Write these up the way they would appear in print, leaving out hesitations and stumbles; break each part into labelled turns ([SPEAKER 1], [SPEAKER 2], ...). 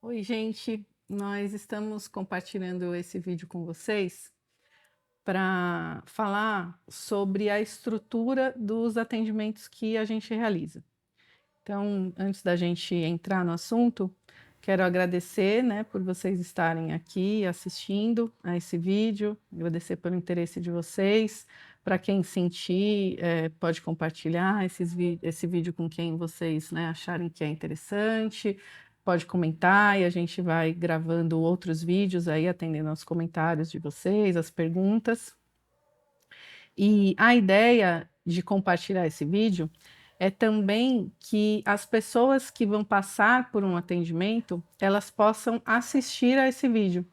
[SPEAKER 1] Oi, gente. Nós estamos compartilhando esse vídeo com vocês para falar sobre a estrutura dos atendimentos que a gente realiza. Então, antes da gente entrar no assunto, quero agradecer, né, por vocês estarem aqui assistindo a esse vídeo, agradecer pelo interesse de vocês. Para quem sentir, pode compartilhar esse vídeo com quem vocês, né, acharem que é interessante, pode comentar e a gente vai gravando outros vídeos aí, atendendo aos comentários de vocês, as perguntas. E a ideia de compartilhar esse vídeo é também que as pessoas que vão passar por um atendimento, elas possam assistir a esse vídeo.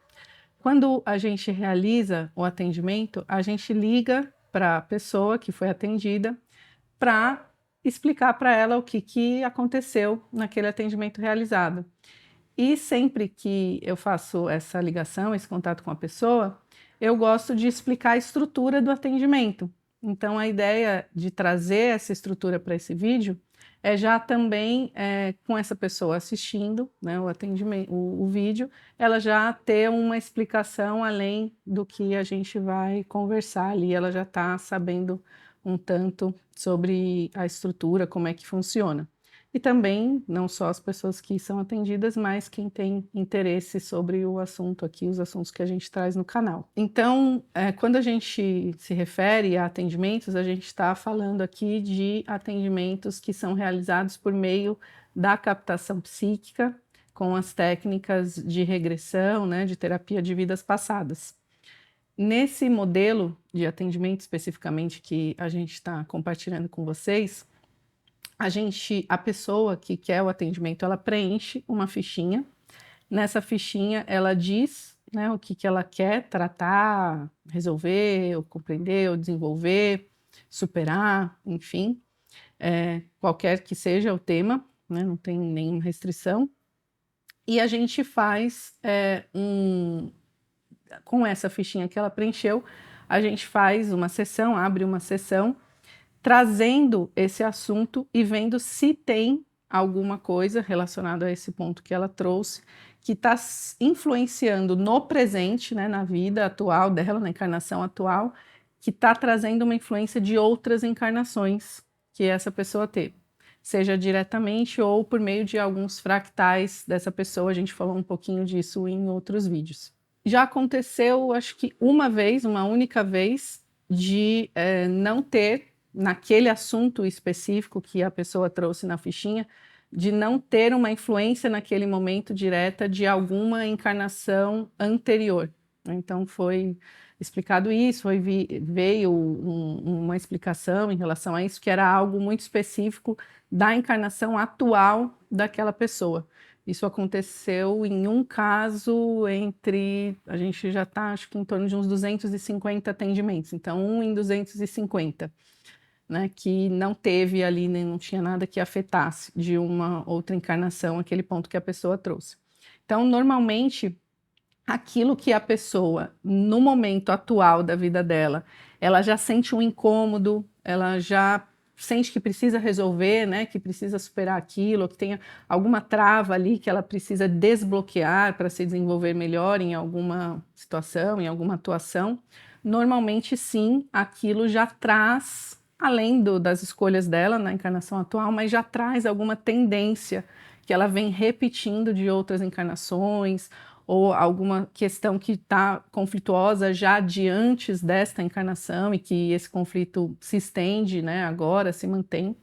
[SPEAKER 1] Quando a gente realiza o atendimento, a gente liga para a pessoa que foi atendida para explicar para ela o que aconteceu naquele atendimento realizado. E sempre que eu faço essa ligação, esse contato com a pessoa, eu gosto de explicar a estrutura do atendimento. Então, a ideia de trazer essa estrutura para esse vídeo é já também com essa pessoa assistindo, né, o atendimento, o vídeo, ela já ter uma explicação além do que a gente vai conversar ali, ela já está sabendo um tanto sobre a estrutura, como é que funciona. E também, não só as pessoas que são atendidas, mas quem tem interesse sobre o assunto aqui, os assuntos que a gente traz no canal. Então, quando a gente se refere a atendimentos, a gente está falando aqui de atendimentos que são realizados por meio da captação psíquica, com as técnicas de regressão, né, de terapia de vidas passadas. Nesse modelo de atendimento especificamente que a gente está compartilhando com vocês, a pessoa que quer o atendimento, ela preenche uma fichinha. Nessa fichinha, ela diz, né, o que ela quer tratar, resolver, ou compreender, ou desenvolver, superar, enfim, qualquer que seja o tema, né, não tem nenhuma restrição. E a gente faz com essa fichinha que ela preencheu, a gente faz uma sessão, abre uma sessão trazendo esse assunto e vendo se tem alguma coisa relacionada a esse ponto que ela trouxe, que está influenciando no presente, né, na vida atual dela, na encarnação atual, que está trazendo uma influência de outras encarnações que essa pessoa teve, seja diretamente ou por meio de alguns fractais dessa pessoa. A gente falou um pouquinho disso em outros vídeos. Já aconteceu, acho que uma única vez, de não ter naquele assunto específico que a pessoa trouxe na fichinha, de não ter uma influência naquele momento direta de alguma encarnação anterior. Então foi explicado isso, veio uma explicação em relação a isso, que era algo muito específico da encarnação atual daquela pessoa. Isso aconteceu em um caso a gente já está, acho que em torno de uns 250 atendimentos, então 1 em 250. Né, que não teve ali, nem não tinha nada que afetasse de uma outra encarnação aquele ponto que a pessoa trouxe. Então, normalmente, aquilo que a pessoa, no momento atual da vida dela, ela já sente um incômodo, ela já sente que precisa resolver, né, que precisa superar aquilo, que tenha alguma trava ali que ela precisa desbloquear para se desenvolver melhor em alguma situação, em alguma atuação. Normalmente, sim, aquilo já traz, além das escolhas dela na encarnação atual, mas já traz alguma tendência que ela vem repetindo de outras encarnações, ou alguma questão que está conflituosa já de antes desta encarnação e que esse conflito se estende, né, agora, se mantém.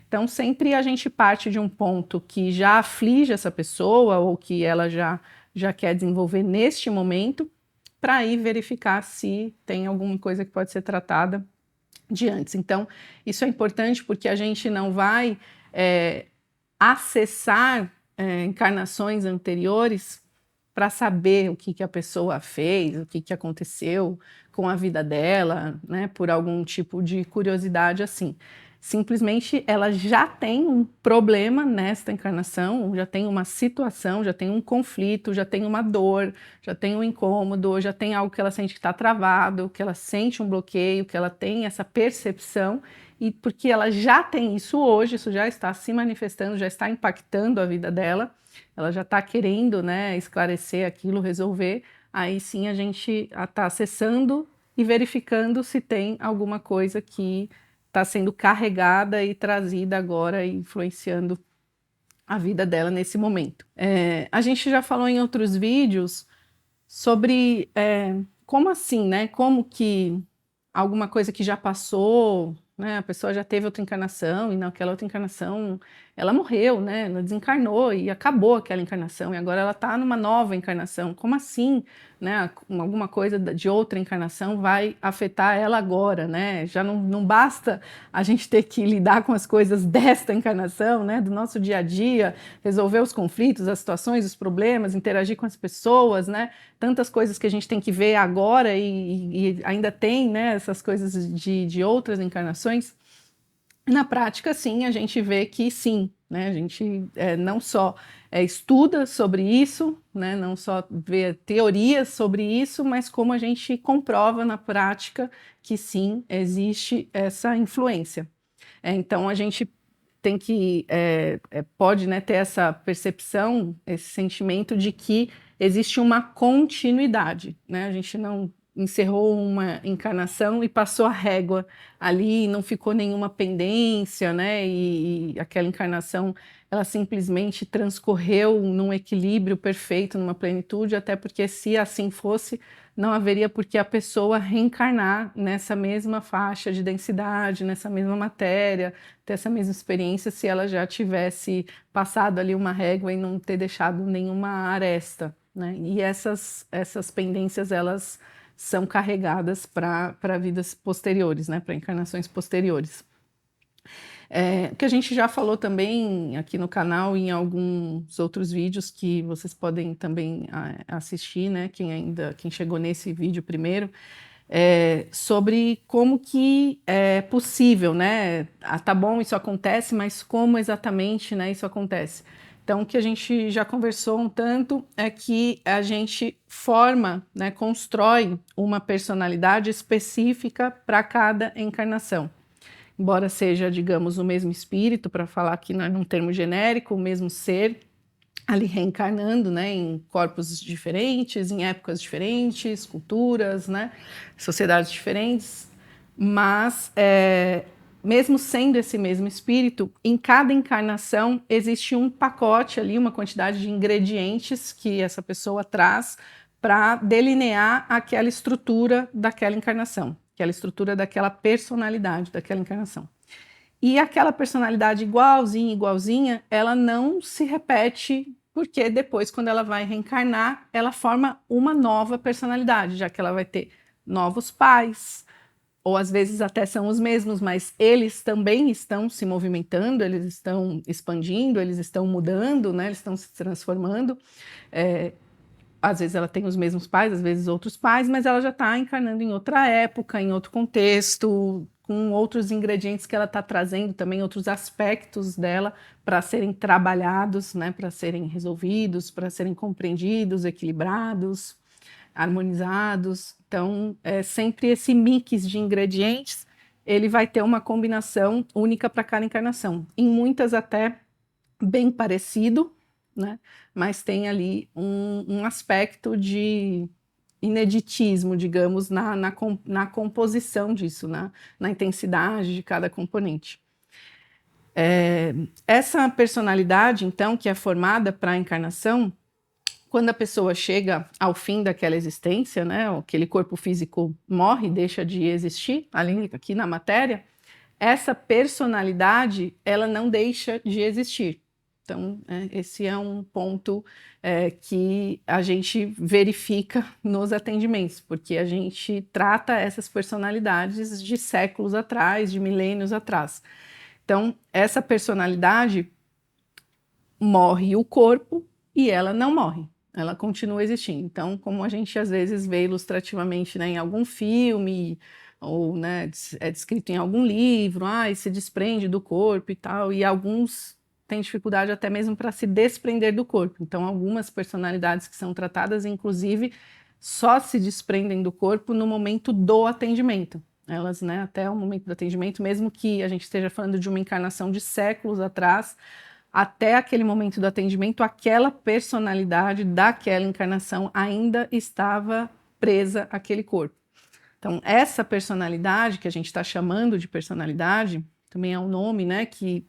[SPEAKER 1] Então, sempre a gente parte de um ponto que já aflige essa pessoa ou que ela já quer desenvolver neste momento, para ir verificar se tem alguma coisa que pode ser tratada de antes. Então, isso é importante porque a gente não vai acessar encarnações anteriores para saber o que a pessoa fez, o que aconteceu com a vida dela, né, por algum tipo de curiosidade assim. Simplesmente ela já tem um problema nesta encarnação, já tem uma situação, já tem um conflito, já tem uma dor, já tem um incômodo, já tem algo que ela sente que está travado, que ela sente um bloqueio, que ela tem essa percepção, e porque ela já tem isso hoje, isso já está se manifestando, já está impactando a vida dela, ela já está querendo, né, esclarecer aquilo, resolver, aí sim a gente está acessando e verificando se tem alguma coisa que está sendo carregada e trazida agora e influenciando a vida dela nesse momento. A gente já falou em outros vídeos sobre como assim, né? Como que alguma coisa que já passou, né? A pessoa já teve outra encarnação e naquela outra encarnação ela morreu, né? Ela desencarnou e acabou aquela encarnação e agora ela está numa nova encarnação. Como assim, né? Alguma coisa de outra encarnação vai afetar ela agora, né? Já não basta a gente ter que lidar com as coisas desta encarnação, né? Do nosso dia a dia, resolver os conflitos, as situações, os problemas, interagir com as pessoas, né? Tantas coisas que a gente tem que ver agora e ainda tem, né, essas coisas de outras encarnações. Na prática, sim, a gente vê que sim, né, a gente não só estuda sobre isso, né, não só vê teorias sobre isso, mas como a gente comprova na prática que sim, existe essa influência. Então, a gente tem que, pode, né, ter essa percepção, esse sentimento de que existe uma continuidade, né? A gente não encerrou uma encarnação e passou a régua ali, não ficou nenhuma pendência, né? E aquela encarnação, ela simplesmente transcorreu num equilíbrio perfeito, numa plenitude, até porque se assim fosse, não haveria por que a pessoa reencarnar nessa mesma faixa de densidade, nessa mesma matéria, ter essa mesma experiência se ela já tivesse passado ali uma régua e não ter deixado nenhuma aresta, né? E essas pendências, elas são carregadas para vidas posteriores, né? Para encarnações posteriores. Que a gente já falou também aqui no canal em alguns outros vídeos que vocês podem também assistir, né? Quem chegou nesse vídeo primeiro, sobre como que é possível, né? Tá bom, isso acontece, mas como exatamente, né, isso acontece? Então, o que a gente já conversou um tanto é que a gente forma, né, constrói uma personalidade específica para cada encarnação. Embora seja, digamos, o mesmo espírito, para falar aqui num termo genérico, o mesmo ser, ali reencarnando, né, em corpos diferentes, em épocas diferentes, culturas, né, sociedades diferentes, mas mesmo sendo esse mesmo espírito, em cada encarnação existe um pacote ali, uma quantidade de ingredientes que essa pessoa traz para delinear aquela estrutura daquela encarnação, aquela estrutura daquela personalidade daquela encarnação. E aquela personalidade igualzinha, ela não se repete, porque depois, quando ela vai reencarnar, ela forma uma nova personalidade, já que ela vai ter novos pais, ou às vezes até são os mesmos, mas eles também estão se movimentando, eles estão expandindo, eles estão mudando, né? Eles estão se transformando. Às vezes ela tem os mesmos pais, às vezes outros pais, mas ela já está encarnando em outra época, em outro contexto, com outros ingredientes que ela está trazendo também, outros aspectos dela para serem trabalhados, né, para serem resolvidos, para serem compreendidos, equilibrados, harmonizados. Então, sempre esse mix de ingredientes, ele vai ter uma combinação única para cada encarnação. Em muitas até bem parecido, né? Mas tem ali um aspecto de ineditismo, digamos, na composição disso, na intensidade de cada componente. Essa personalidade, então, que é formada para a encarnação, quando a pessoa chega ao fim daquela existência, né, aquele corpo físico morre, deixa de existir, ali aqui na matéria, essa personalidade, ela não deixa de existir. Então, esse é um ponto que a gente verifica nos atendimentos, porque a gente trata essas personalidades de séculos atrás, de milênios atrás. Então, essa personalidade morre o corpo e ela não morre, ela continua existindo. Então, como a gente às vezes vê ilustrativamente, né, em algum filme, ou, né, é descrito em algum livro, e se desprende do corpo e tal, e alguns têm dificuldade até mesmo para se desprender do corpo. Então, algumas personalidades que são tratadas, inclusive, só se desprendem do corpo no momento do atendimento. Elas, né, até o momento do atendimento, mesmo que a gente esteja falando de uma encarnação de séculos atrás, até aquele momento do atendimento, aquela personalidade daquela encarnação ainda estava presa àquele corpo. Então, essa personalidade, que a gente está chamando de personalidade, também é um nome, né, que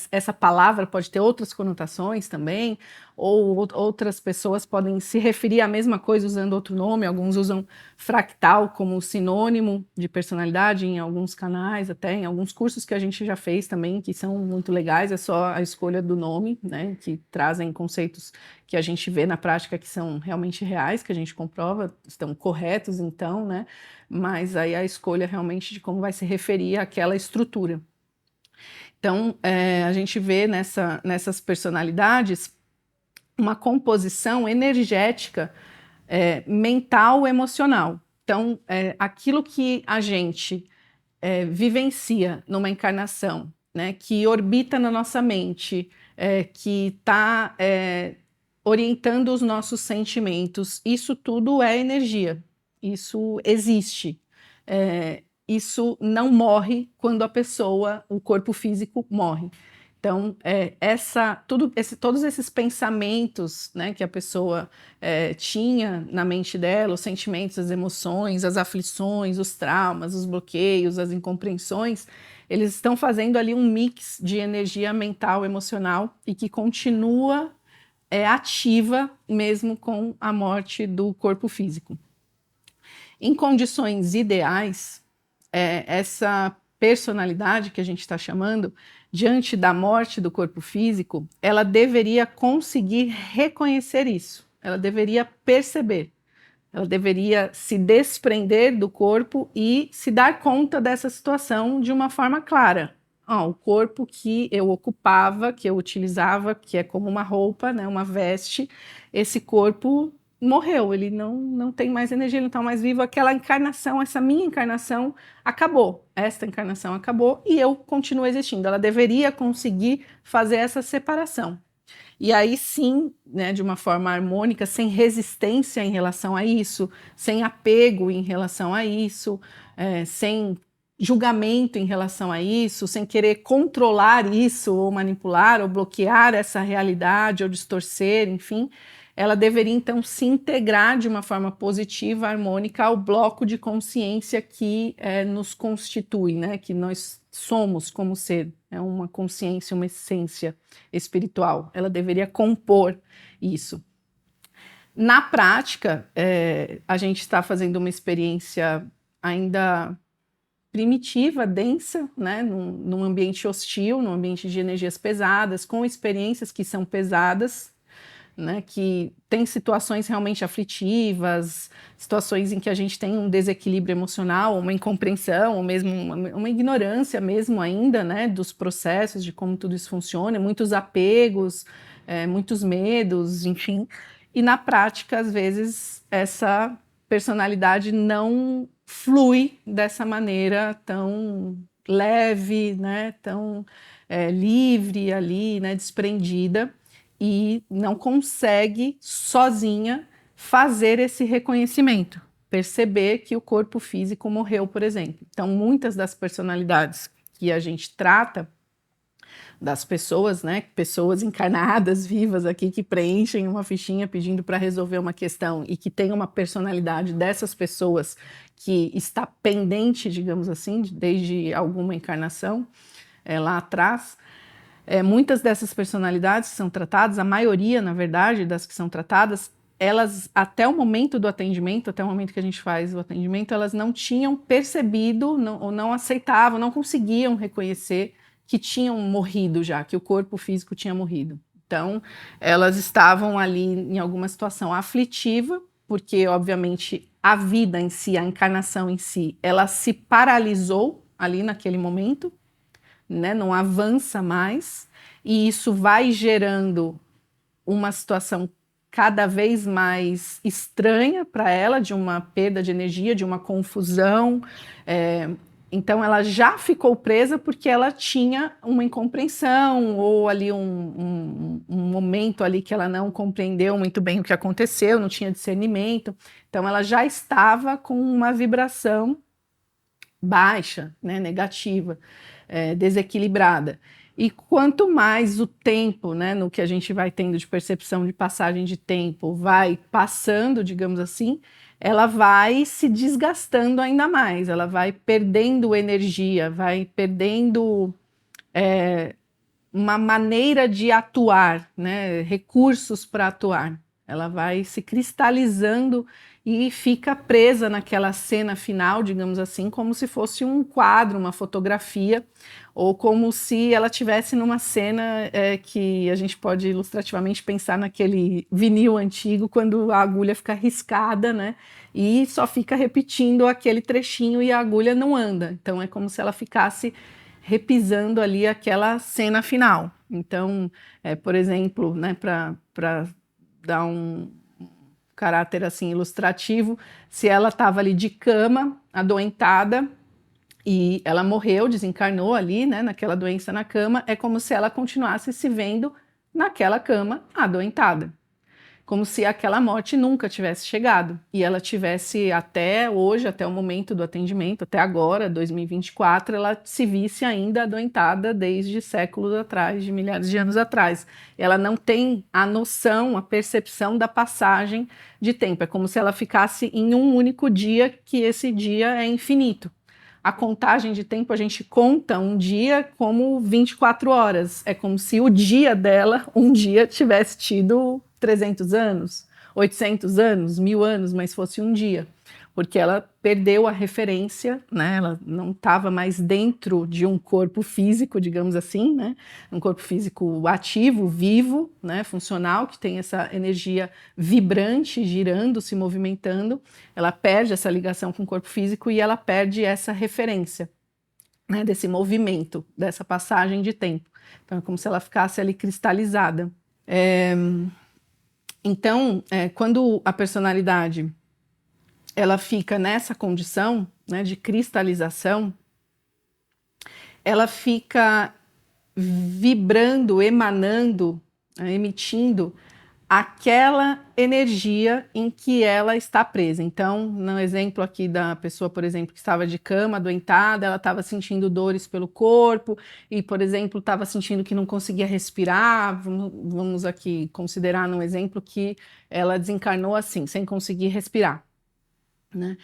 [SPEAKER 1] essa palavra pode ter outras conotações também, ou outras pessoas podem se referir à mesma coisa usando outro nome. Alguns usam fractal como sinônimo de personalidade em alguns canais, até em alguns cursos que a gente já fez também, que são muito legais. É só a escolha do nome, né, que trazem conceitos que a gente vê na prática que são realmente reais, que a gente comprova, estão corretos então, né, mas aí a escolha realmente de como vai se referir àquela estrutura. Então, a gente vê nessas personalidades uma composição energética, mental, emocional. Então, aquilo que a gente vivencia numa encarnação, né, que orbita na nossa mente, que está orientando os nossos sentimentos, isso tudo é energia, isso existe. Isso não morre quando a pessoa, o corpo físico morre. Então, todos esses pensamentos, né, que a pessoa tinha na mente dela, os sentimentos, as emoções, as aflições, os traumas, os bloqueios, as incompreensões, eles estão fazendo ali um mix de energia mental, emocional, e que continua ativa mesmo com a morte do corpo físico. Em condições ideais, essa personalidade que a gente está chamando, diante da morte do corpo físico, ela deveria conseguir reconhecer isso, ela deveria perceber, ela deveria se desprender do corpo e se dar conta dessa situação de uma forma clara. O corpo que eu ocupava, que eu utilizava, que é como uma roupa, né, uma veste, esse corpo morreu, ele não tem mais energia, ele não está mais vivo, aquela encarnação, essa minha encarnação acabou, esta encarnação acabou e eu continuo existindo. Ela deveria conseguir fazer essa separação. E aí sim, né, de uma forma harmônica, sem resistência em relação a isso, sem apego em relação a isso, sem julgamento em relação a isso, sem querer controlar isso, ou manipular, ou bloquear essa realidade, ou distorcer, enfim, ela deveria então se integrar de uma forma positiva, harmônica, ao bloco de consciência que nos constitui, né, que nós somos como ser, é uma consciência, uma essência espiritual. Ela deveria compor isso. Na prática, a gente está fazendo uma experiência ainda primitiva, densa, né, num ambiente hostil, num ambiente de energias pesadas, com experiências que são pesadas, né, que tem situações realmente aflitivas, situações em que a gente tem um desequilíbrio emocional, uma incompreensão, ou mesmo uma ignorância mesmo ainda, né, dos processos, de como tudo isso funciona, muitos apegos, muitos medos, enfim. E na prática, às vezes, essa personalidade não flui dessa maneira tão leve, né, tão livre ali, né, desprendida, e não consegue sozinha fazer esse reconhecimento, perceber que o corpo físico morreu, por exemplo. Então, muitas das personalidades que a gente trata, das pessoas, né, pessoas encarnadas, vivas aqui, que preenchem uma fichinha pedindo para resolver uma questão e que tem uma personalidade dessas pessoas que está pendente, digamos assim, desde alguma encarnação lá atrás. Muitas dessas personalidades que são tratadas, a maioria, na verdade, das que são tratadas, elas, até o momento do atendimento, até o momento que a gente faz o atendimento, elas não tinham percebido, ou não aceitavam, não conseguiam reconhecer que tinham morrido já, que o corpo físico tinha morrido. Então, elas estavam ali em alguma situação aflitiva, porque, obviamente, a vida em si, a encarnação em si, ela se paralisou ali naquele momento, né, não avança mais, e isso vai gerando uma situação cada vez mais estranha para ela, de uma perda de energia, de uma confusão. Então ela já ficou presa porque ela tinha uma incompreensão ou ali um momento ali que ela não compreendeu muito bem o que aconteceu, não tinha discernimento. Então ela já estava com uma vibração baixa, né, negativa, desequilibrada. E quanto mais o tempo, né, no que a gente vai tendo de percepção de passagem de tempo, vai passando, digamos assim, ela vai se desgastando ainda mais, ela vai perdendo energia, vai perdendo uma maneira de atuar, né, recursos para atuar. Ela vai se cristalizando e fica presa naquela cena final, digamos assim, como se fosse um quadro, uma fotografia, ou como se ela estivesse numa cena que a gente pode ilustrativamente pensar naquele vinil antigo, quando a agulha fica riscada, né? E só fica repetindo aquele trechinho e a agulha não anda. Então é como se ela ficasse repisando ali aquela cena final. Então, por exemplo, né, para dar um caráter assim ilustrativo, se ela estava ali de cama, adoentada, e ela morreu, desencarnou ali, né, naquela doença na cama, é como se ela continuasse se vendo naquela cama, adoentada. Como se aquela morte nunca tivesse chegado e ela tivesse até hoje, até o momento do atendimento, até agora, 2024, ela se visse ainda adoentada desde séculos atrás, de milhares de anos atrás. Ela não tem a noção, a percepção da passagem de tempo. É como se ela ficasse em um único dia, que esse dia é infinito. A contagem de tempo, a gente conta um dia como 24 horas. É como se o dia dela, um dia, tivesse tido 300 anos, 800 anos, 1000 anos, mas fosse um dia. Porque ela perdeu a referência, né? Ela não estava mais dentro de um corpo físico, digamos assim, né? Um corpo físico ativo, vivo, né? Funcional, que tem essa energia vibrante, girando, se movimentando. Ela perde essa ligação com o corpo físico e ela perde essa referência, né? Desse movimento, dessa passagem de tempo. Então é como se ela ficasse ali cristalizada. Então, quando a personalidade ela fica nessa condição, né, de cristalização, ela fica vibrando, emanando, emitindo aquela energia em que ela está presa. Então, no exemplo aqui da pessoa, por exemplo, que estava de cama, adoentada, ela estava sentindo dores pelo corpo e, por exemplo, estava sentindo que não conseguia respirar. Vamos aqui considerar num exemplo que ela desencarnou assim, sem conseguir respirar, né?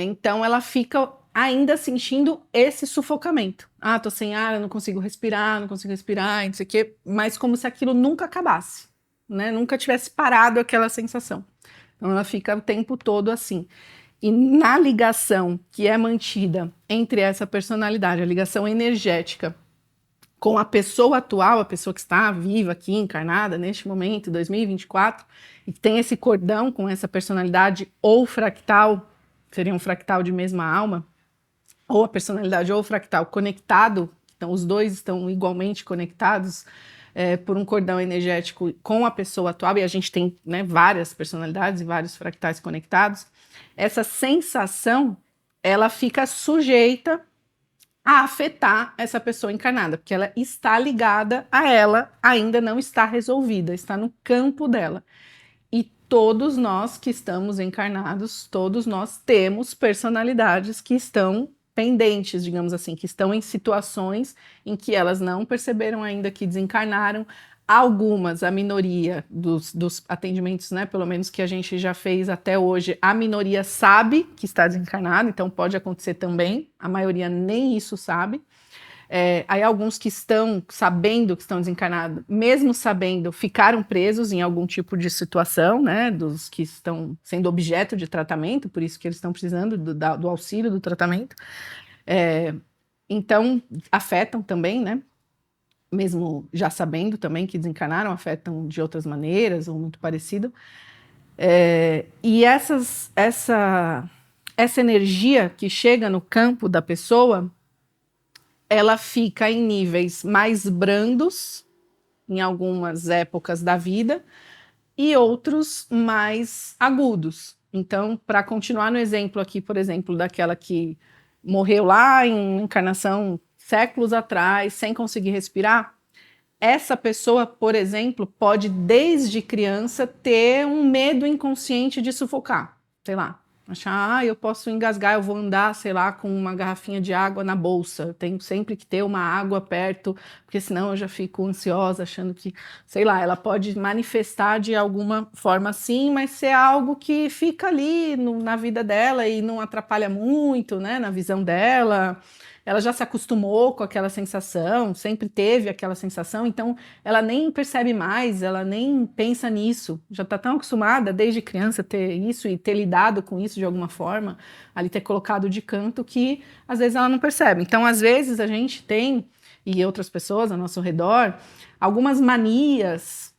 [SPEAKER 1] Então, ela fica ainda sentindo esse sufocamento. Ah, tô sem ar, eu não consigo respirar, não sei o quê, mas como se aquilo nunca acabasse, né? Nunca tivesse parado aquela sensação. Então ela fica o tempo todo assim. E na ligação que é mantida entre essa personalidade, a ligação energética com a pessoa atual, a pessoa que está viva aqui, encarnada neste momento, 2024, e que tem esse cordão com essa personalidade ou fractal, seria um fractal de mesma alma, ou a personalidade ou o fractal conectado, então os dois estão igualmente conectados por um cordão energético com a pessoa atual, e a gente tem, né, várias personalidades e vários fractais conectados, essa sensação, ela fica sujeita a afetar essa pessoa encarnada, porque ela está ligada a ela, ainda não está resolvida, está no campo dela. E todos nós que estamos encarnados, todos nós temos personalidades que estão pendentes, digamos assim, que estão em situações em que elas não perceberam ainda que desencarnaram. Algumas, a minoria dos atendimentos, né, pelo menos que a gente já fez até hoje, a minoria sabe que está desencarnado, então pode acontecer também, a maioria nem isso sabe. Aí alguns que estão sabendo que estão desencarnados, mesmo sabendo, ficaram presos em algum tipo de situação, né, dos que estão sendo objeto de tratamento, por isso que eles estão precisando do auxílio do tratamento. Então, afetam também, né, mesmo já sabendo também que desencarnaram, afetam de outras maneiras ou muito parecido. E essa energia que chega no campo da pessoa, ela fica em níveis mais brandos em algumas épocas da vida, e outros mais agudos. Então, para continuar no exemplo aqui, por exemplo, daquela que morreu lá em encarnação séculos atrás, sem conseguir respirar, essa pessoa, por exemplo, pode desde criança ter um medo inconsciente de sufocar, sei lá. Achar, eu posso engasgar, eu vou andar, sei lá, com uma garrafinha de água na bolsa. Eu tenho sempre que ter uma água perto, porque senão eu já fico ansiosa, achando que, sei lá, ela pode manifestar de alguma forma assim, mas ser algo que fica ali na vida dela e não atrapalha muito, né, na visão dela. Ela já se acostumou com aquela sensação, sempre teve aquela sensação, então ela nem percebe mais, ela nem pensa nisso, já está tão acostumada desde criança a ter isso e ter lidado com isso de alguma forma, ali ter colocado de canto, que às vezes ela não percebe. Então, às vezes a gente tem, e outras pessoas ao nosso redor, algumas manias,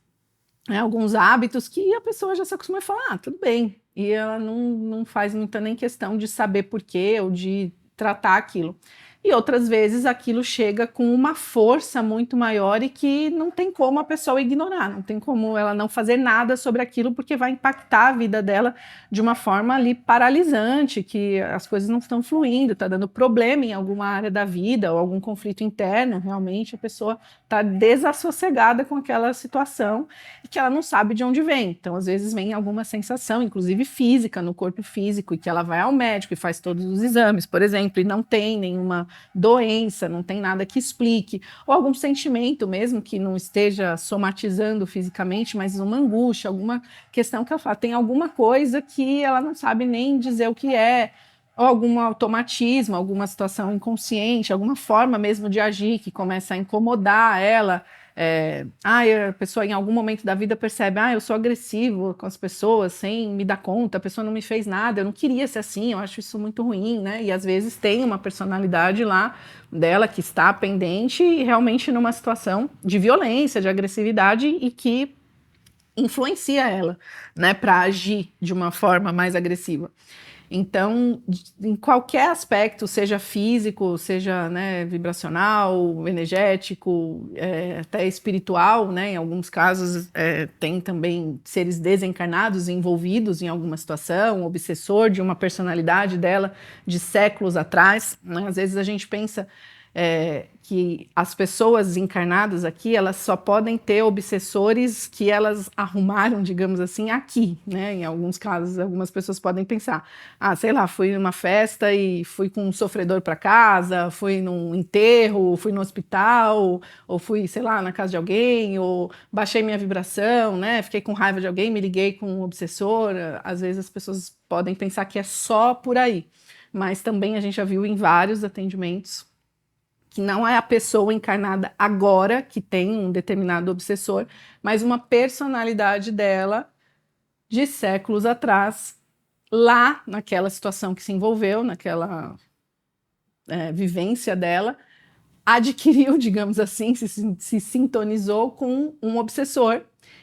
[SPEAKER 1] né, alguns hábitos que a pessoa já se acostuma a falar, tudo bem, e ela não faz muita nem questão de saber por quê ou de tratar aquilo. E outras vezes aquilo chega com uma força muito maior e que não tem como a pessoa ignorar, não tem como ela não fazer nada sobre aquilo, porque vai impactar a vida dela de uma forma ali paralisante, que as coisas não estão fluindo, está dando problema em alguma área da vida ou algum conflito interno, realmente a pessoa está desassossegada com aquela situação e que ela não sabe de onde vem. Então, às vezes vem alguma sensação, inclusive física, no corpo físico, e que ela vai ao médico e faz todos os exames, por exemplo, e não tem nenhuma doença, não tem nada que explique, ou algum sentimento mesmo que não esteja somatizando fisicamente, mas uma angústia, alguma questão que ela fala, tem alguma coisa que ela não sabe nem dizer o que é, ou algum automatismo, alguma situação inconsciente, alguma forma mesmo de agir que começa a incomodar ela. A pessoa em algum momento da vida percebe, eu sou agressivo com as pessoas sem me dar conta, a pessoa não me fez nada, eu não queria ser assim, eu acho isso muito ruim, né? E às vezes tem uma personalidade lá dela que está pendente e realmente numa situação de violência, de agressividade e que influencia ela, né, para agir de uma forma mais agressiva. Então, em qualquer aspecto, seja físico, seja, né, vibracional, energético, até espiritual, né, em alguns casos tem também seres desencarnados envolvidos em alguma situação, obsessor de uma personalidade dela de séculos atrás, né? Às vezes a gente pensa que as pessoas encarnadas aqui, elas só podem ter obsessores que elas arrumaram, digamos assim, aqui, né? Em alguns casos, algumas pessoas podem pensar, sei lá, fui numa festa e fui com um sofredor para casa, fui num enterro, fui no hospital, ou fui, sei lá, na casa de alguém, ou baixei minha vibração, né? Fiquei com raiva de alguém, me liguei com um obsessor. Às vezes as pessoas podem pensar que é só por aí, mas também a gente já viu em vários atendimentos que não é a pessoa encarnada agora que tem um determinado obsessor, mas uma personalidade dela de séculos atrás, lá naquela situação que se envolveu, naquela vivência dela, adquiriu, digamos assim, se sintonizou com um obsessor,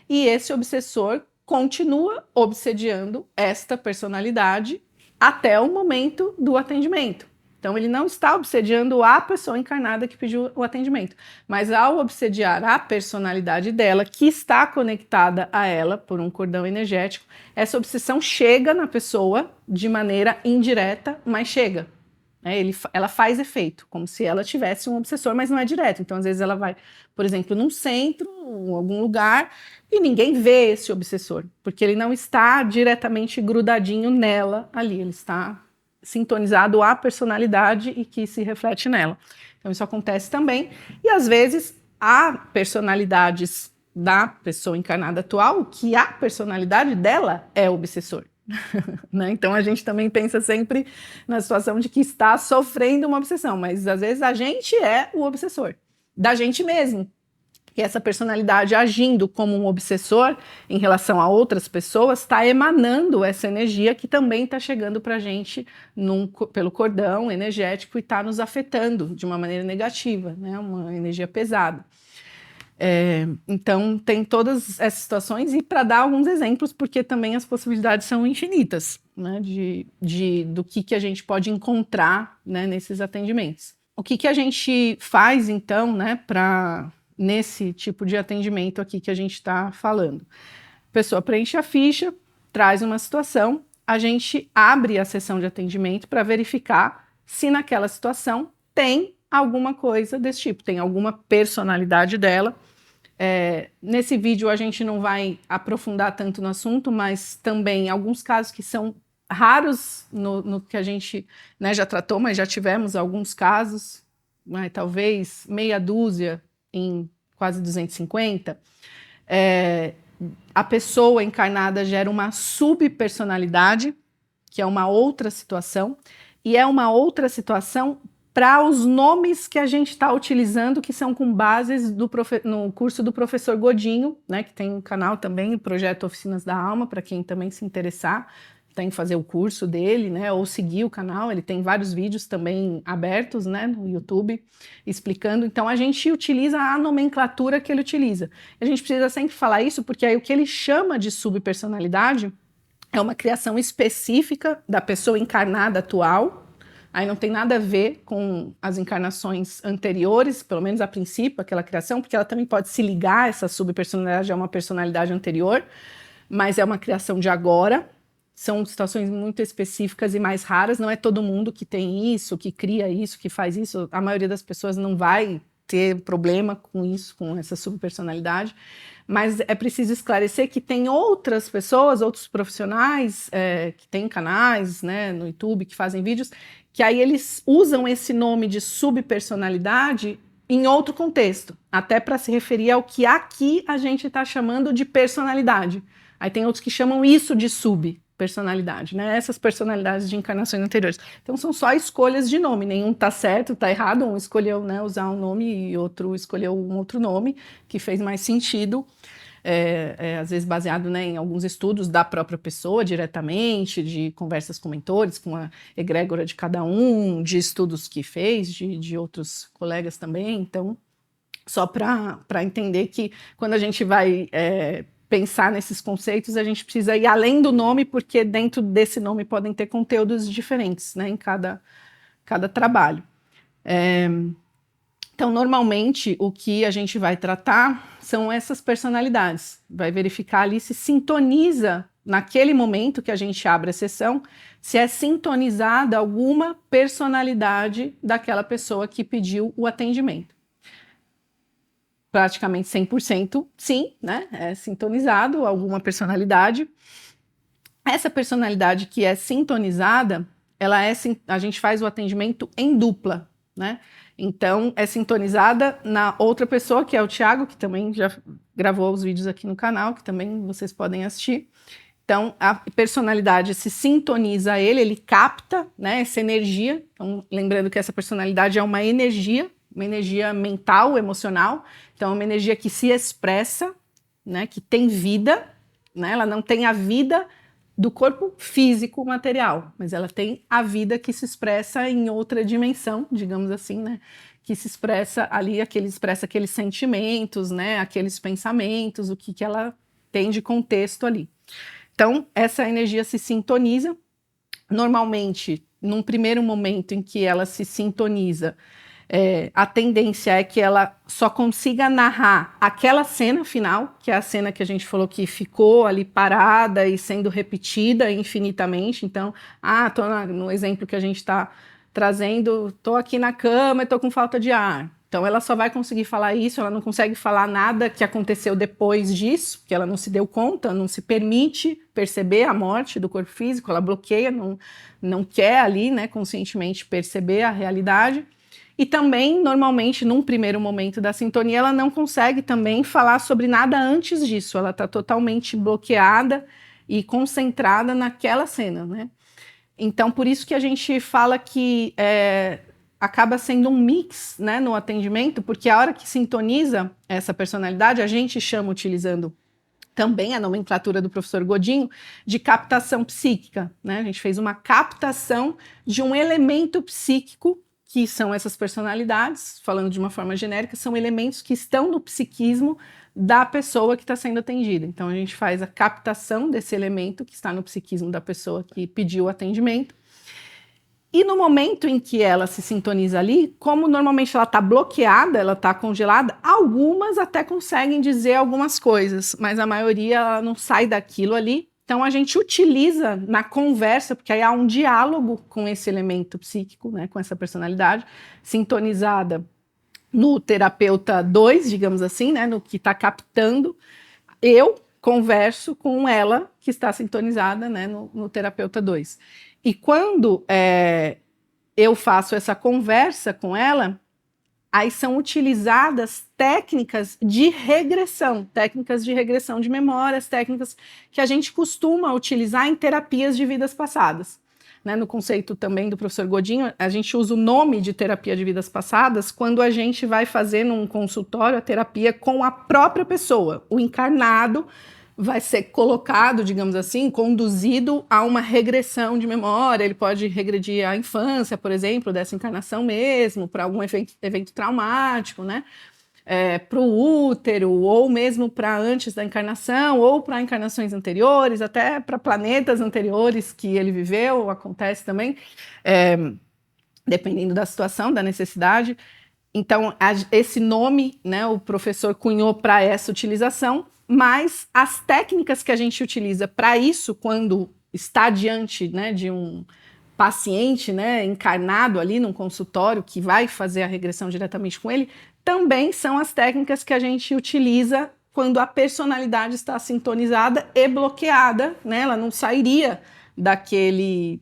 [SPEAKER 1] e esse obsessor continua obsediando esta personalidade até o momento do atendimento. Então, ele não está obsediando a pessoa encarnada que pediu o atendimento, mas ao obsediar a personalidade dela, que está conectada a ela por um cordão energético, essa obsessão chega na pessoa de maneira indireta, mas chega. Ela faz efeito, como se ela tivesse um obsessor, mas não é direto. Então, às vezes, ela vai, por exemplo, num centro, em algum lugar, e ninguém vê esse obsessor, porque ele não está diretamente grudadinho nela ali, ele está sintonizado à personalidade e que se reflete nela. Então, isso acontece também. E, às vezes, há personalidades da pessoa encarnada atual que a personalidade dela é obsessor. Né? Então a gente também pensa sempre na situação de que está sofrendo uma obsessão, mas às vezes a gente é o obsessor da gente mesmo. E essa personalidade agindo como um obsessor em relação a outras pessoas está emanando essa energia que também está chegando para a gente pelo cordão energético e está nos afetando de uma maneira negativa, né? Uma energia pesada. Então, tem todas essas situações, e para dar alguns exemplos, porque também as possibilidades são infinitas, né, do que a gente pode encontrar, né, nesses atendimentos. O que a gente faz, então, né, nesse tipo de atendimento aqui que a gente está falando? pessoa preenche a ficha, traz uma situação, a gente abre a sessão de atendimento para verificar se naquela situação tem alguma coisa desse tipo, tem alguma personalidade dela. Nesse vídeo a gente não vai aprofundar tanto no assunto, mas também alguns casos que são raros no que a gente, né, já tratou, mas já tivemos alguns casos, né, talvez meia dúzia em quase 250. A pessoa encarnada gera uma subpersonalidade, que é uma outra situação, e é uma outra situação para os nomes que a gente está utilizando, que são com bases no curso do professor Godinho, né, que tem um canal também, o Projeto Oficinas da Alma, para quem também se interessar, tem que fazer o curso dele, né, ou seguir o canal, ele tem vários vídeos também abertos, né, no YouTube, explicando. Então, a gente utiliza a nomenclatura que ele utiliza. A gente precisa sempre falar isso, porque aí o que ele chama de subpersonalidade é uma criação específica da pessoa encarnada atual. Aí não tem nada a ver com as encarnações anteriores, pelo menos a princípio, aquela criação, porque ela também pode se ligar, essa subpersonalidade a uma personalidade anterior, mas é uma criação de agora. São situações muito específicas e mais raras, não é todo mundo que tem isso, que cria isso, que faz isso. A maioria das pessoas não vai ter problema com isso, com essa subpersonalidade. Mas é preciso esclarecer que tem outras pessoas, outros profissionais que têm canais, né, no YouTube, que fazem vídeos, que aí eles usam esse nome de subpersonalidade em outro contexto, até para se referir ao que aqui a gente está chamando de personalidade. Aí tem outros que chamam isso de subpersonalidade, né? Essas personalidades de encarnações anteriores. Então são só escolhas de nome, nenhum está certo, está errado, um escolheu, né, usar um nome e outro escolheu um outro nome que fez mais sentido. Às vezes baseado, né, em alguns estudos da própria pessoa diretamente, de conversas com mentores, com a egrégora de cada um, de estudos que fez, de outros colegas também. Então, só para entender que quando a gente vai pensar nesses conceitos, a gente precisa ir além do nome, porque dentro desse nome podem ter conteúdos diferentes, né, em cada trabalho. Então, normalmente, o que a gente vai tratar são essas personalidades. Vai verificar ali se sintoniza, naquele momento que a gente abre a sessão, se é sintonizada alguma personalidade daquela pessoa que pediu o atendimento. Praticamente 100% sim, né? É sintonizado alguma personalidade. Essa personalidade que é sintonizada, a gente faz o atendimento em dupla, né? Então, é sintonizada na outra pessoa, que é o Thiago, que também já gravou os vídeos aqui no canal, que também vocês podem assistir. Então, a personalidade se sintoniza a ele capta, né, essa energia. Então, lembrando que essa personalidade é uma energia mental, emocional. Então, é uma energia que se expressa, né, que tem vida, né? Ela não tem a vida do corpo físico material, mas ela tem a vida que se expressa em outra dimensão, digamos assim, né? Que se expressa ali, expressa aqueles sentimentos, né? Aqueles pensamentos, o que ela tem de contexto ali. Então, essa energia se sintoniza. Normalmente, num primeiro momento em que ela se sintoniza, a tendência é que ela só consiga narrar aquela cena final, que é a cena que a gente falou que ficou ali parada e sendo repetida infinitamente. Então, no exemplo que a gente está trazendo, estou aqui na cama e estou com falta de ar. Então, ela só vai conseguir falar isso, ela não consegue falar nada que aconteceu depois disso, porque ela não se deu conta, não se permite perceber a morte do corpo físico, ela bloqueia, não quer ali, né, conscientemente perceber a realidade. E também, normalmente, num primeiro momento da sintonia, ela não consegue também falar sobre nada antes disso. Ela está totalmente bloqueada e concentrada naquela cena, né? Então, por isso que a gente fala que acaba sendo um mix, né, no atendimento, porque a hora que sintoniza essa personalidade, a gente chama, utilizando também a nomenclatura do professor Godinho, de captação psíquica, né? A gente fez uma captação de um elemento psíquico, que são essas personalidades, falando de uma forma genérica, são elementos que estão no psiquismo da pessoa que está sendo atendida. Então, a gente faz a captação desse elemento que está no psiquismo da pessoa que pediu o atendimento. E no momento em que ela se sintoniza ali, como normalmente ela está bloqueada, ela está congelada, algumas até conseguem dizer algumas coisas, mas a maioria ela não sai daquilo ali. Então a gente utiliza na conversa, porque aí há um diálogo com esse elemento psíquico, né, com essa personalidade, sintonizada no terapeuta 2, digamos assim, né, no que está captando. Eu converso com ela que está sintonizada, né, no terapeuta 2. E quando eu faço essa conversa com ela, aí são utilizadas técnicas de regressão de memórias, técnicas que a gente costuma utilizar em terapias de vidas passadas. Né, no conceito também do professor Godinho, a gente usa o nome de terapia de vidas passadas quando a gente vai fazer num consultório a terapia com a própria pessoa, o encarnado vai ser colocado, digamos assim, conduzido a uma regressão de memória. Ele pode regredir à infância, por exemplo, dessa encarnação mesmo, para algum evento traumático, né? Para o útero, ou mesmo para antes da encarnação, ou para encarnações anteriores, até para planetas anteriores que ele viveu, acontece também, dependendo da situação, da necessidade. Então, esse nome, né, o professor cunhou para essa utilização, mas as técnicas que a gente utiliza para isso, quando está diante, né, de um paciente, né, encarnado ali num consultório que vai fazer a regressão diretamente com ele, também são as técnicas que a gente utiliza quando a personalidade está sintonizada e bloqueada, né, ela não sairia daquele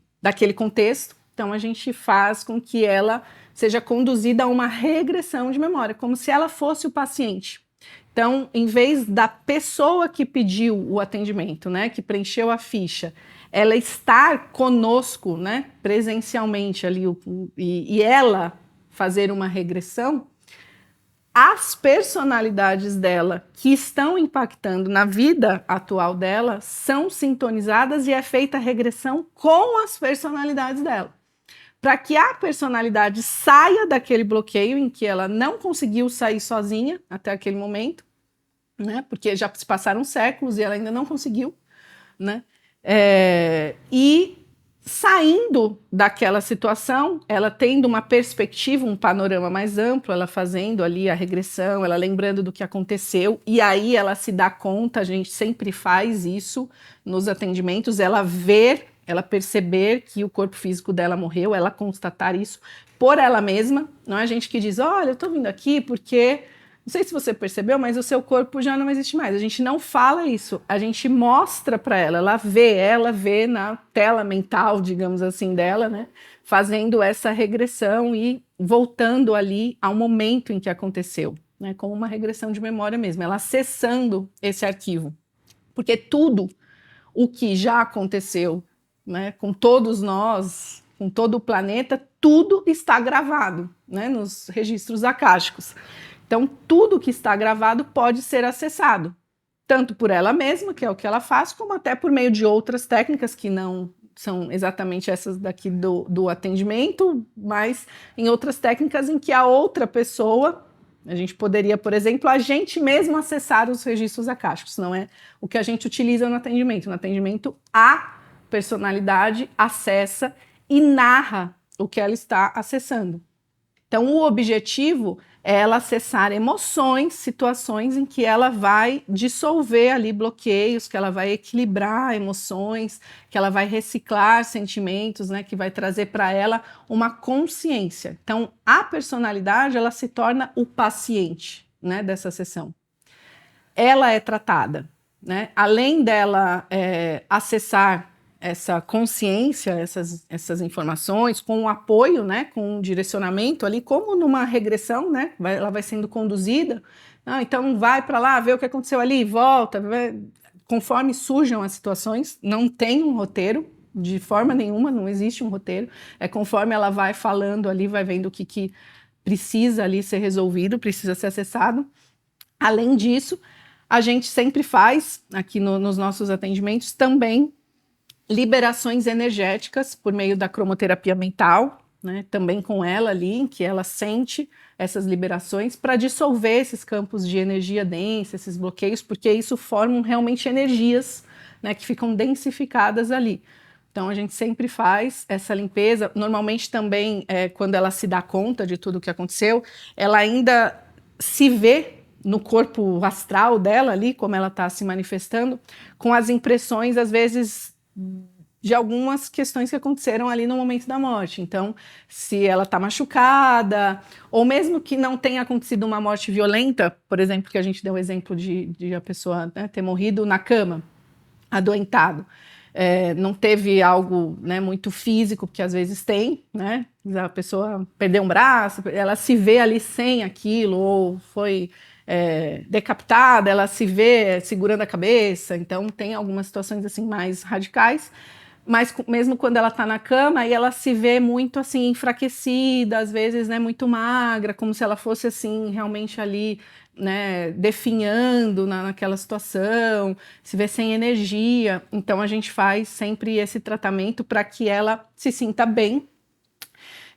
[SPEAKER 1] contexto. Então, a gente faz com que ela seja conduzida a uma regressão de memória, como se ela fosse o paciente. Então, em vez da pessoa que pediu o atendimento, né, que preencheu a ficha, ela estar conosco, né, presencialmente ali, e ela fazer uma regressão, as personalidades dela que estão impactando na vida atual dela são sintonizadas e é feita a regressão com as personalidades dela, para que a personalidade saia daquele bloqueio em que ela não conseguiu sair sozinha até aquele momento, né? Porque já se passaram séculos e ela ainda não conseguiu, né? E saindo daquela situação, ela tendo uma perspectiva, um panorama mais amplo, ela fazendo ali a regressão, ela lembrando do que aconteceu, e aí ela se dá conta, a gente sempre faz isso nos atendimentos, ela perceber que o corpo físico dela morreu, ela constatar isso por ela mesma, não é a gente que diz, olha, eu tô vindo aqui porque, não sei se você percebeu, mas o seu corpo já não existe mais. A gente não fala isso, a gente mostra para ela, ela vê na tela mental, digamos assim, dela, né, fazendo essa regressão e voltando ali ao momento em que aconteceu, né, como uma regressão de memória mesmo, ela acessando esse arquivo, porque tudo o que já aconteceu, né, com todos nós, com todo o planeta, tudo está gravado, né, nos registros akáshicos. Então, tudo que está gravado pode ser acessado, tanto por ela mesma, que é o que ela faz, como até por meio de outras técnicas que não são exatamente essas daqui do atendimento, mas em outras técnicas em que a outra pessoa, a gente poderia, por exemplo, a gente mesmo acessar os registros akáshicos, não é o que a gente utiliza no atendimento. No atendimento, a personalidade acessa e narra o que ela está acessando. Então, o objetivo é ela acessar emoções, situações em que ela vai dissolver ali bloqueios, que ela vai equilibrar emoções, que ela vai reciclar sentimentos, né, que vai trazer para ela uma consciência. Então, a personalidade, ela se torna o paciente, né, dessa sessão. Ela é tratada, né? Além dela acessar essa consciência, essas informações, com o apoio, né, com o direcionamento ali, como numa regressão, né, ela vai sendo conduzida, então vai para lá, vê o que aconteceu ali, volta, conforme surjam as situações, não tem um roteiro, de forma nenhuma, não existe um roteiro, é conforme ela vai falando ali, vai vendo o que precisa ali ser resolvido, precisa ser acessado. Além disso, a gente sempre faz, aqui nos nossos atendimentos, também liberações energéticas por meio da cromoterapia mental, né, também com ela ali, em que ela sente essas liberações para dissolver esses campos de energia densa, esses bloqueios, porque isso formam realmente energias, né, que ficam densificadas ali. Então, a gente sempre faz essa limpeza. Normalmente também, quando ela se dá conta de tudo o que aconteceu, ela ainda se vê no corpo astral dela ali, como ela está se manifestando, com as impressões, às vezes, de algumas questões que aconteceram ali no momento da morte. Então, se ela está machucada, ou mesmo que não tenha acontecido uma morte violenta, por exemplo, que a gente deu o exemplo de a pessoa, né, ter morrido na cama, adoentado. Não teve algo, né, muito físico, porque às vezes tem, né? A pessoa perdeu um braço, ela se vê ali sem aquilo, ou foi decapitada, ela se vê segurando a cabeça. Então, tem algumas situações assim mais radicais. Mas mesmo quando ela está na cama, aí ela se vê muito assim enfraquecida, às vezes, né, muito magra, como se ela fosse assim realmente ali, né, definhando naquela situação, se vê sem energia. Então a gente faz sempre esse tratamento para que ela se sinta bem.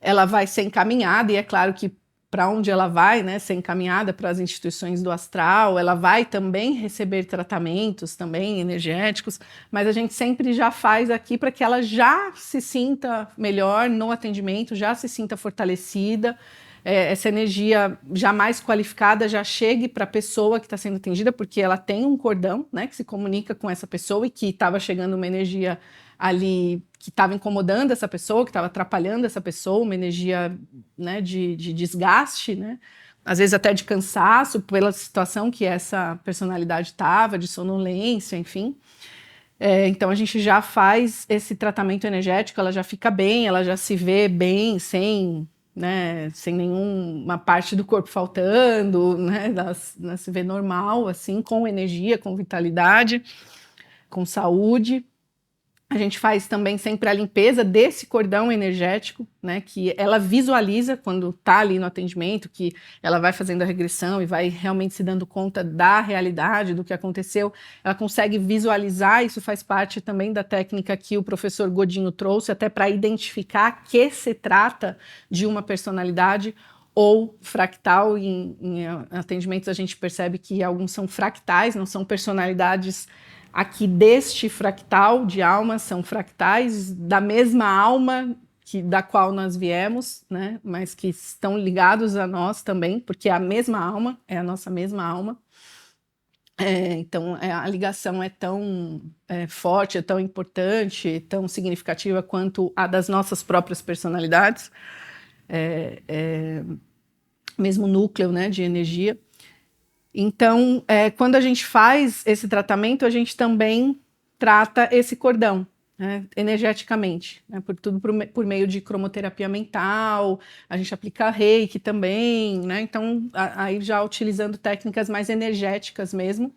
[SPEAKER 1] Ela vai ser encaminhada, e é claro que para onde ela vai, né, ser encaminhada para as instituições do astral, ela vai também receber tratamentos também energéticos, mas a gente sempre já faz aqui para que ela já se sinta melhor no atendimento, já se sinta fortalecida, essa energia já mais qualificada já chegue para a pessoa que está sendo atendida, porque ela tem um cordão, né, que se comunica com essa pessoa e que estava chegando uma energia ali que estava incomodando essa pessoa, que estava atrapalhando essa pessoa, uma energia, né, de desgaste, né, às vezes até de cansaço pela situação que essa personalidade estava, de sonolência, enfim. Então a gente já faz esse tratamento energético, ela já fica bem, ela já se vê bem, sem, né, sem nenhuma parte do corpo faltando, né, ela se vê normal, assim, com energia, com vitalidade, com saúde. A gente faz também sempre a limpeza desse cordão energético, né, que ela visualiza quando está ali no atendimento, que ela vai fazendo a regressão e vai realmente se dando conta da realidade, do que aconteceu. Ela consegue visualizar, isso faz parte também da técnica que o professor Godinho trouxe, até para identificar que se trata de uma personalidade ou fractal. Em atendimentos a gente percebe que alguns são fractais, não são personalidades aqui deste fractal de alma, são fractais da mesma alma da qual nós viemos, né? Mas que estão ligados a nós também, porque é a mesma alma, é a nossa mesma alma. Então, a ligação é tão forte, é tão importante, tão significativa quanto a das nossas próprias personalidades, mesmo núcleo, né, de energia. Então, quando a gente faz esse tratamento, a gente também trata esse cordão, né, energeticamente, né, tudo por meio de cromoterapia mental, a gente aplica reiki também, né, então aí já utilizando técnicas mais energéticas mesmo,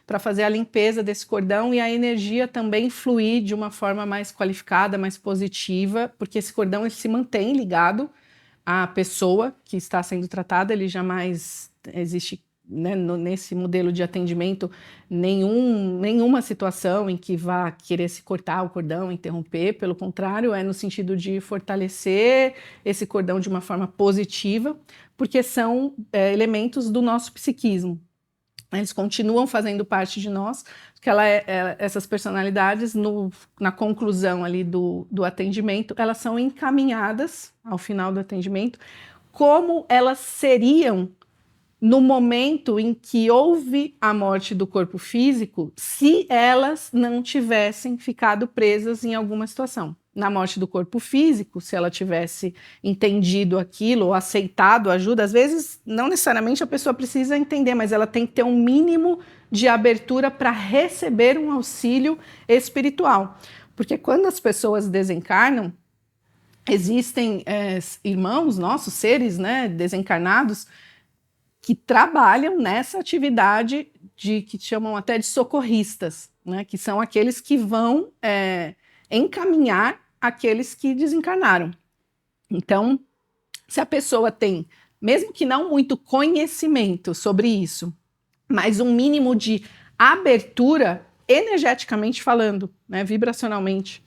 [SPEAKER 1] para fazer a limpeza desse cordão e a energia também fluir de uma forma mais qualificada, mais positiva, porque esse cordão ele se mantém ligado à pessoa que está sendo tratada, ele jamais existe, né, nesse modelo de atendimento, nenhuma situação em que vá querer se cortar o cordão, interromper, pelo contrário, é no sentido de fortalecer esse cordão de uma forma positiva, porque são elementos do nosso psiquismo. Eles continuam fazendo parte de nós, porque essas personalidades, na conclusão ali do atendimento, elas são encaminhadas ao final do atendimento, como elas seriam no momento em que houve a morte do corpo físico, se elas não tivessem ficado presas em alguma situação. Na morte do corpo físico, se ela tivesse entendido aquilo ou aceitado ajuda, às vezes não necessariamente a pessoa precisa entender, mas ela tem que ter um mínimo de abertura para receber um auxílio espiritual. Porque quando as pessoas desencarnam, existem irmãos nossos, seres, né, desencarnados, que trabalham nessa atividade que chamam até de socorristas, né, que são aqueles que vão encaminhar aqueles que desencarnaram. Então, se a pessoa tem, mesmo que não muito conhecimento sobre isso, mas um mínimo de abertura, energeticamente falando, né, vibracionalmente,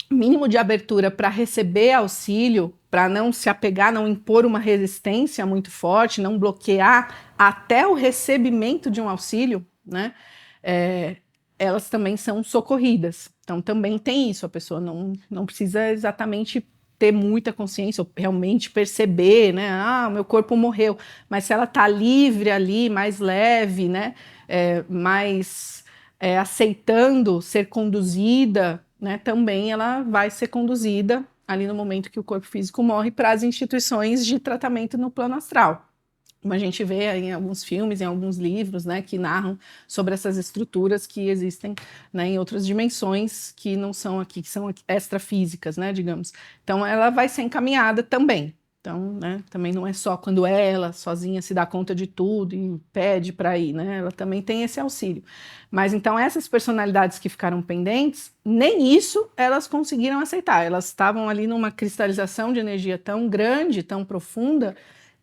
[SPEAKER 1] mínimo de abertura para receber auxílio, para não se apegar, não impor uma resistência muito forte, não bloquear até o recebimento de um auxílio, né? elas também são socorridas. Então também tem isso, a pessoa não precisa exatamente ter muita consciência, ou realmente perceber, né? Ah, meu corpo morreu. Mas se ela está livre ali, mais leve, né? Mais aceitando ser conduzida, né? Também ela vai ser conduzida ali no momento que o corpo físico morre para as instituições de tratamento no plano astral. Como a gente vê em alguns filmes, em alguns livros, né, que narram sobre essas estruturas que existem, né, em outras dimensões que não são aqui, que são extrafísicas, né, digamos. Então, ela vai ser encaminhada também. Então, né, também não é só quando ela sozinha se dá conta de tudo e pede para ir, né? Ela também tem esse auxílio. Mas então essas personalidades que ficaram pendentes, nem isso elas conseguiram aceitar. Elas estavam ali numa cristalização de energia tão grande, tão profunda,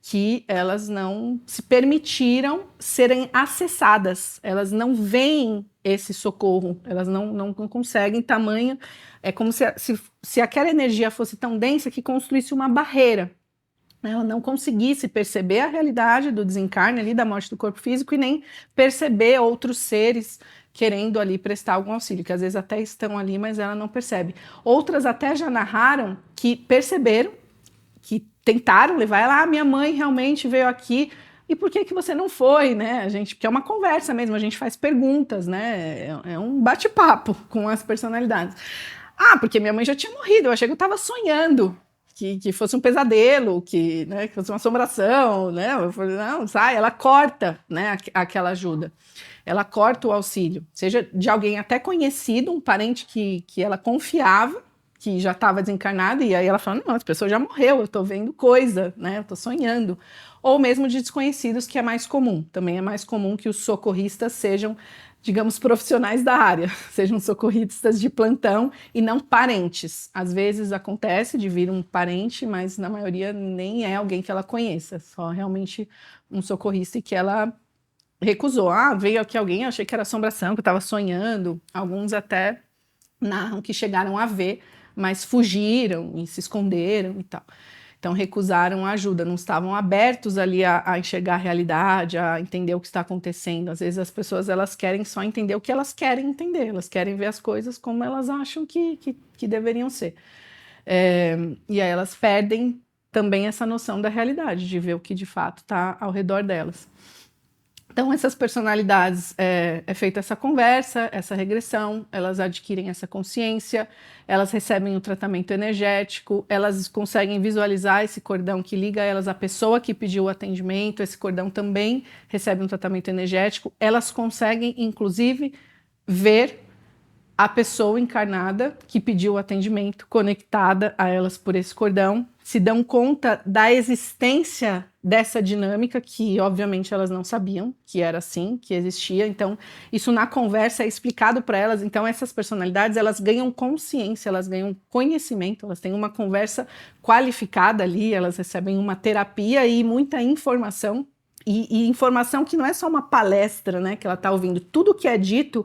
[SPEAKER 1] que elas não se permitiram serem acessadas, elas não veem esse socorro, elas não conseguem tamanho, é como se aquela energia fosse tão densa que construísse uma barreira, ela não conseguisse perceber a realidade do desencarne ali, da morte do corpo físico, e nem perceber outros seres querendo ali prestar algum auxílio, que às vezes até estão ali, mas ela não percebe. Outras até já narraram que perceberam, que tentaram levar ela, minha mãe realmente veio aqui, e por que você não foi, né? A gente, porque é uma conversa mesmo, a gente faz perguntas, né? É um bate-papo com as personalidades. Ah, porque minha mãe já tinha morrido, eu achei que eu estava sonhando, que fosse um pesadelo, né, que fosse uma assombração, né? Eu falei, não, sai, ela corta, né, aquela ajuda. Ela corta o auxílio, seja de alguém até conhecido, um parente que ela confiava, que já estava desencarnada, e aí ela fala, não, essa pessoa já morreu, eu estou vendo coisa, né, eu estou sonhando. Ou mesmo de desconhecidos, que é mais comum. Também é mais comum que os socorristas sejam, digamos, profissionais da área, sejam socorristas de plantão e não parentes. Às vezes acontece de vir um parente, mas na maioria nem é alguém que ela conheça, só realmente um socorrista, e que ela recusou. Ah, veio aqui alguém, eu achei que era assombração, que eu estava sonhando. Alguns até narram que chegaram a ver, mas fugiram e se esconderam e tal. Então recusaram a ajuda, não estavam abertos ali a enxergar a realidade, a entender o que está acontecendo. Às vezes as pessoas elas querem só entender o que elas querem entender, elas querem ver as coisas como elas acham que deveriam ser. E aí elas perdem também essa noção da realidade, de ver o que de fato está ao redor delas. Então, essas personalidades, é feita essa conversa, essa regressão, elas adquirem essa consciência, elas recebem o tratamento energético, elas conseguem visualizar esse cordão que liga elas à pessoa que pediu o atendimento, esse cordão também recebe um tratamento energético, elas conseguem, inclusive, ver a pessoa encarnada que pediu o atendimento, conectada a elas por esse cordão, se dão conta da existência dessa dinâmica que, obviamente, elas não sabiam que era assim, que existia. Então, isso na conversa é explicado para elas. Então, essas personalidades, elas ganham consciência, elas ganham conhecimento, elas têm uma conversa qualificada ali, elas recebem uma terapia e muita informação. E informação que não é só uma palestra, né, que ela está ouvindo. Tudo que é dito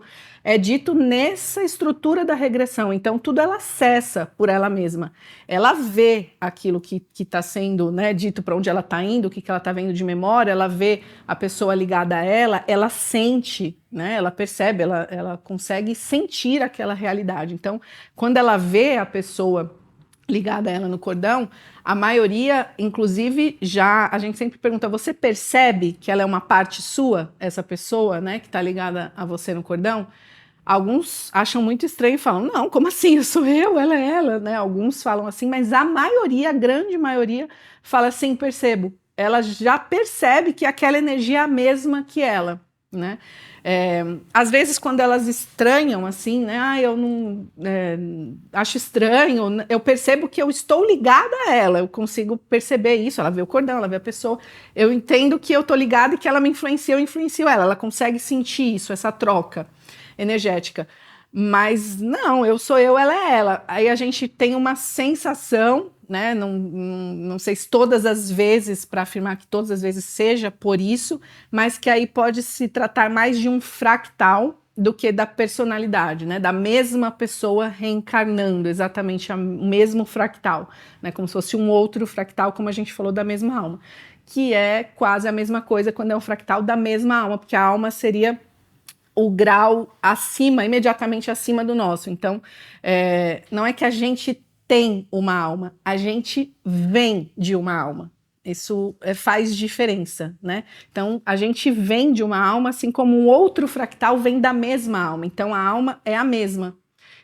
[SPEAKER 1] nessa estrutura da regressão. Então, tudo ela acessa por ela mesma. Ela vê aquilo que está sendo, né, dito, para onde ela está indo, o que ela está vendo de memória, ela vê a pessoa ligada a ela sente, né, ela percebe, ela consegue sentir aquela realidade. Então, quando ela vê a pessoa ligada a ela no cordão, a maioria, inclusive, a gente sempre pergunta, você percebe que ela é uma parte sua, essa pessoa, né, que está ligada a você no cordão? Alguns acham muito estranho e falam, não, como assim? Eu sou eu, ela é ela, né? Alguns falam assim, mas a maioria, a grande maioria, fala assim, percebo. Ela já percebe que aquela energia é a mesma que ela, né? Às vezes, quando elas estranham, assim, né? Eu não acho estranho, eu percebo que eu estou ligada a ela, eu consigo perceber isso. Ela vê o cordão, ela vê a pessoa, eu entendo que eu estou ligada e que ela me influencia, eu influencio ela consegue sentir isso, essa troca energética. Mas não, eu sou eu, ela é ela. Aí a gente tem uma sensação, né? Não sei se todas as vezes, para afirmar que todas as vezes seja por isso, mas que aí pode se tratar mais de um fractal do que da personalidade, né? Da mesma pessoa reencarnando, exatamente o mesmo fractal, né? Como se fosse um outro fractal, como a gente falou, da mesma alma, que é quase a mesma coisa quando é um fractal da mesma alma, porque a alma seria o grau acima, imediatamente acima do nosso. Então, não é que a gente tem uma alma, a gente vem de uma alma. Isso faz diferença, né? Então, a gente vem de uma alma, assim como um outro fractal vem da mesma alma. Então, a alma é a mesma.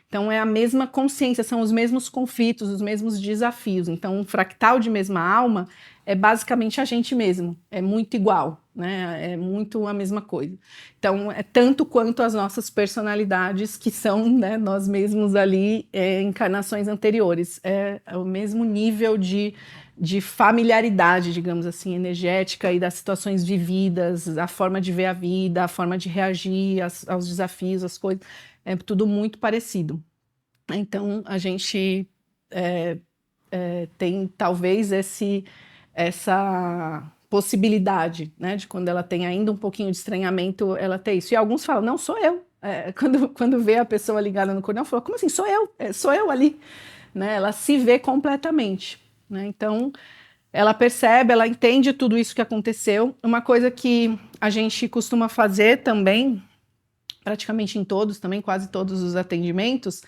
[SPEAKER 1] Então, é a mesma consciência, são os mesmos conflitos, os mesmos desafios. Então, um fractal de mesma alma é basicamente a gente mesmo, é muito igual, né? É muito a mesma coisa. Então, é tanto quanto as nossas personalidades, que são, né, nós mesmos ali, encarnações anteriores. É o mesmo nível de familiaridade, digamos assim, energética e das situações vividas, a forma de ver a vida, a forma de reagir aos desafios, às coisas. É tudo muito parecido. Então, a gente tem talvez essa possibilidade, né, de quando ela tem ainda um pouquinho de estranhamento, ela ter isso. E alguns falam, não, sou eu. Quando vê a pessoa ligada no cordão, fala, como assim, sou eu? Sou eu ali. Né? Ela se vê completamente. Né? Então, ela percebe, ela entende tudo isso que aconteceu. Uma coisa que a gente costuma fazer também, praticamente em todos, também quase todos os atendimentos,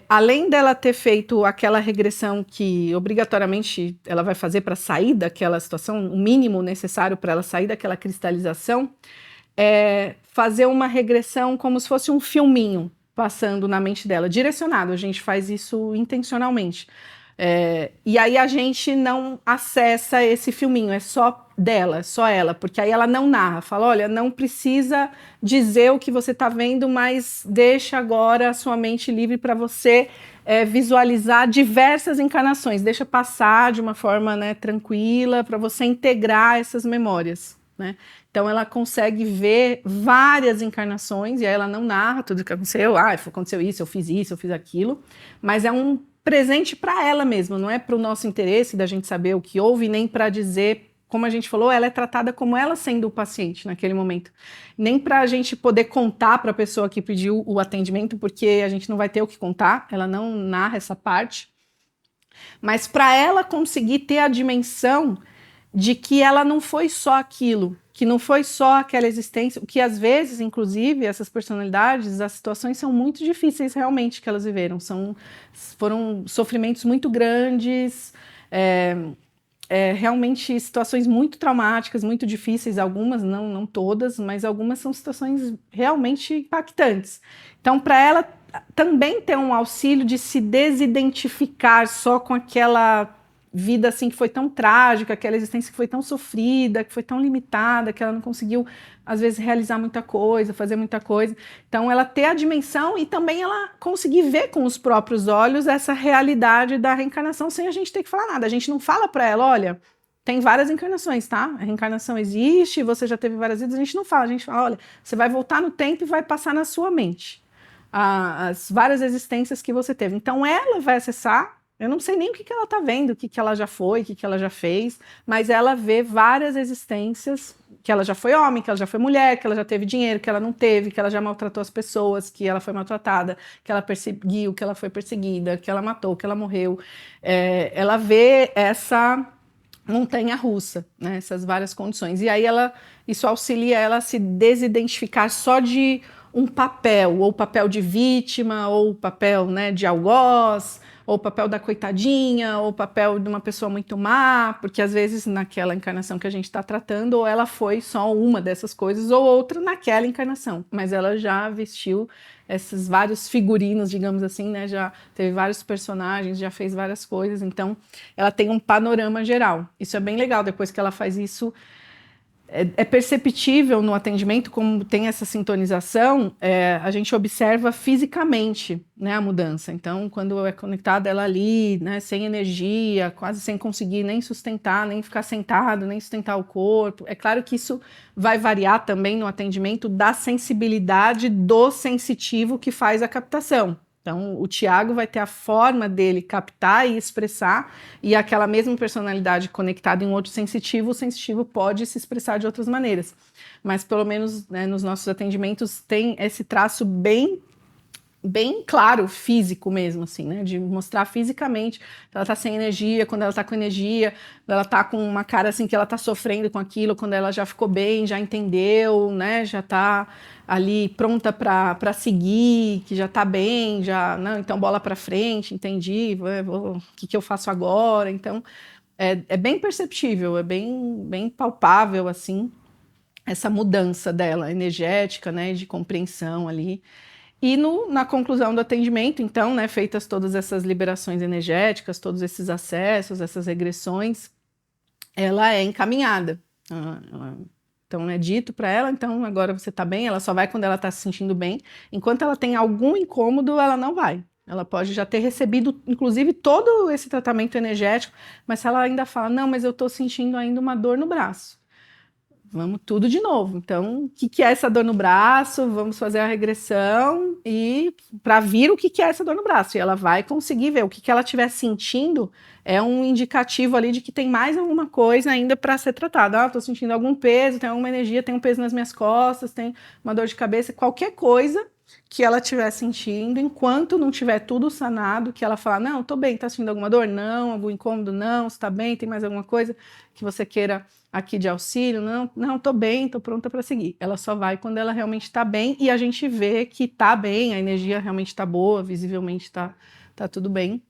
[SPEAKER 1] além dela ter feito aquela regressão que obrigatoriamente ela vai fazer para sair daquela situação, o mínimo necessário para ela sair daquela cristalização, fazer uma regressão como se fosse um filminho passando na mente dela, direcionado, a gente faz isso intencionalmente. E aí a gente não acessa esse filminho, é só dela, é só ela, porque aí ela não narra, fala, olha, não precisa dizer o que você está vendo, mas deixa agora a sua mente livre para você visualizar diversas encarnações, deixa passar de uma forma, né, tranquila, para você integrar essas memórias, né? Então ela consegue ver várias encarnações, e aí ela não narra tudo o que aconteceu, aconteceu isso, eu fiz aquilo, mas é um presente para ela mesma, não é para o nosso interesse da gente saber o que houve, nem para dizer, como a gente falou, ela é tratada como ela sendo o paciente naquele momento. Nem para a gente poder contar para a pessoa que pediu o atendimento, porque a gente não vai ter o que contar, ela não narra essa parte. Mas para ela conseguir ter a dimensão de que ela não foi só aquilo, que não foi só aquela existência, que às vezes, inclusive, essas personalidades, as situações são muito difíceis realmente que elas viveram, foram sofrimentos muito grandes, realmente situações muito traumáticas, muito difíceis, algumas, não todas, mas algumas são situações realmente impactantes. Então, para ela também ter um auxílio de se desidentificar só com aquela vida assim que foi tão trágica, aquela existência que foi tão sofrida, que foi tão limitada, que ela não conseguiu, às vezes, realizar muita coisa, fazer muita coisa. Então, ela ter a dimensão e também ela conseguir ver com os próprios olhos essa realidade da reencarnação sem a gente ter que falar nada. A gente não fala para ela, olha, tem várias encarnações, tá? A reencarnação existe, você já teve várias vidas, a gente não fala, a gente fala, olha, você vai voltar no tempo e vai passar na sua mente as várias existências que você teve. Então, ela vai acessar. Eu não sei nem o que ela está vendo, o que ela já foi, o que ela já fez, mas ela vê várias existências, que ela já foi homem, que ela já foi mulher, que ela já teve dinheiro, que ela não teve, que ela já maltratou as pessoas, que ela foi maltratada, que ela perseguiu, que ela foi perseguida, que ela matou, que ela morreu. Ela vê essa montanha-russa, né, essas várias condições. E aí isso auxilia ela a se desidentificar só de um papel, ou papel de vítima, ou papel, né, de algoz, ou o papel da coitadinha, ou o papel de uma pessoa muito má, porque às vezes naquela encarnação que a gente está tratando, ou ela foi só uma dessas coisas, ou outra naquela encarnação, mas ela já vestiu esses vários figurinos, digamos assim, né? Já teve vários personagens, já fez várias coisas, então ela tem um panorama geral. Isso é bem legal, depois que ela faz isso, é perceptível no atendimento, como tem essa sintonização, a gente observa fisicamente, né, a mudança. Então, quando é conectada ela ali, né, sem energia, quase sem conseguir nem sustentar, nem ficar sentado, nem sustentar o corpo. É claro que isso vai variar também no atendimento da sensibilidade do sensitivo que faz a captação. Então, o Tiago vai ter a forma dele captar e expressar, e aquela mesma personalidade conectada em um outro sensitivo, o sensitivo pode se expressar de outras maneiras. Mas, pelo menos, né, nos nossos atendimentos, tem esse traço bem bem claro, físico mesmo, assim, né? De mostrar fisicamente que ela tá sem energia, quando ela tá com energia, quando ela tá com uma cara assim que ela tá sofrendo com aquilo, quando ela já ficou bem, já entendeu, né? Já tá ali pronta para seguir, que já tá bem, já, não, então bola para frente, entendi, o que eu faço agora? Então, é bem perceptível, é bem palpável, assim, essa mudança dela, energética, né? De compreensão ali. E na conclusão do atendimento, então, né, feitas todas essas liberações energéticas, todos esses acessos, essas regressões, ela é encaminhada. Então, é dito para ela, então agora você está bem, ela só vai quando ela está se sentindo bem. Enquanto ela tem algum incômodo, ela não vai. Ela pode já ter recebido, inclusive, todo esse tratamento energético, mas se ela ainda fala, não, mas eu estou sentindo ainda uma dor no braço. Vamos tudo de novo. Então, o que é essa dor no braço? Vamos fazer a regressão e para vir o que é essa dor no braço. E ela vai conseguir ver o que ela estiver sentindo é um indicativo ali de que tem mais alguma coisa ainda para ser tratada. Ah, estou sentindo algum peso, tem alguma energia, tem um peso nas minhas costas, tem uma dor de cabeça, qualquer coisa que ela estiver sentindo, enquanto não tiver tudo sanado, que ela fala, não, estou bem, está sentindo alguma dor? Não, algum incômodo? Não, está bem, tem mais alguma coisa que você queira aqui de auxílio? Não, tô bem, tô pronta para seguir. Ela só vai quando ela realmente está bem e a gente vê que tá bem, a energia realmente está boa, visivelmente tá tudo bem.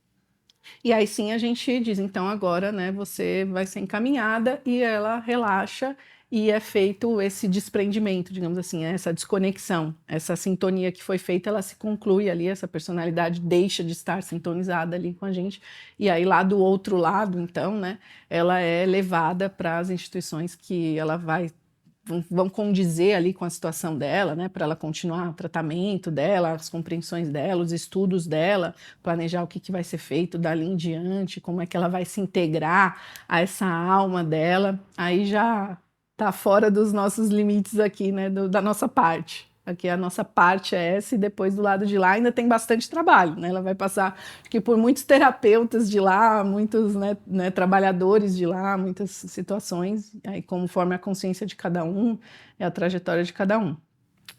[SPEAKER 1] E aí sim a gente diz, então agora, né, você vai ser encaminhada e ela relaxa e é feito esse desprendimento, digamos assim, essa desconexão, essa sintonia que foi feita, ela se conclui ali, essa personalidade deixa de estar sintonizada ali com a gente, e aí lá do outro lado, então, né, ela é levada para as instituições que ela vão condizer ali com a situação dela, né, para ela continuar o tratamento dela, as compreensões dela, os estudos dela, planejar o que vai ser feito dali em diante, como é que ela vai se integrar a essa alma dela, aí já está fora dos nossos limites aqui, né, da nossa parte. Aqui a nossa parte é essa e depois do lado de lá ainda tem bastante trabalho, né? Ela vai passar, acho que por muitos terapeutas de lá, muitos né, trabalhadores de lá, muitas situações, aí conforme a consciência de cada um, é a trajetória de cada um.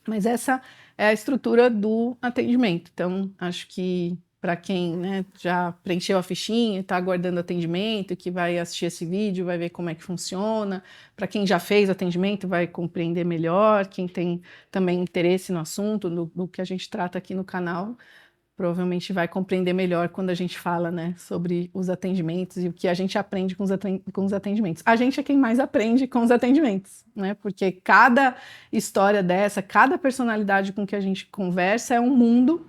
[SPEAKER 1] Mas essa é a estrutura do atendimento. Então, acho que para quem, né, já preencheu a fichinha, está aguardando atendimento, que vai assistir esse vídeo, vai ver como é que funciona. Para quem já fez atendimento, vai compreender melhor. Quem tem também interesse no assunto, do que a gente trata aqui no canal, provavelmente vai compreender melhor quando a gente fala, né, sobre os atendimentos e o que a gente aprende com os atendimentos. A gente é quem mais aprende com os atendimentos, né, porque cada história dessa, cada personalidade com que a gente conversa é um mundo,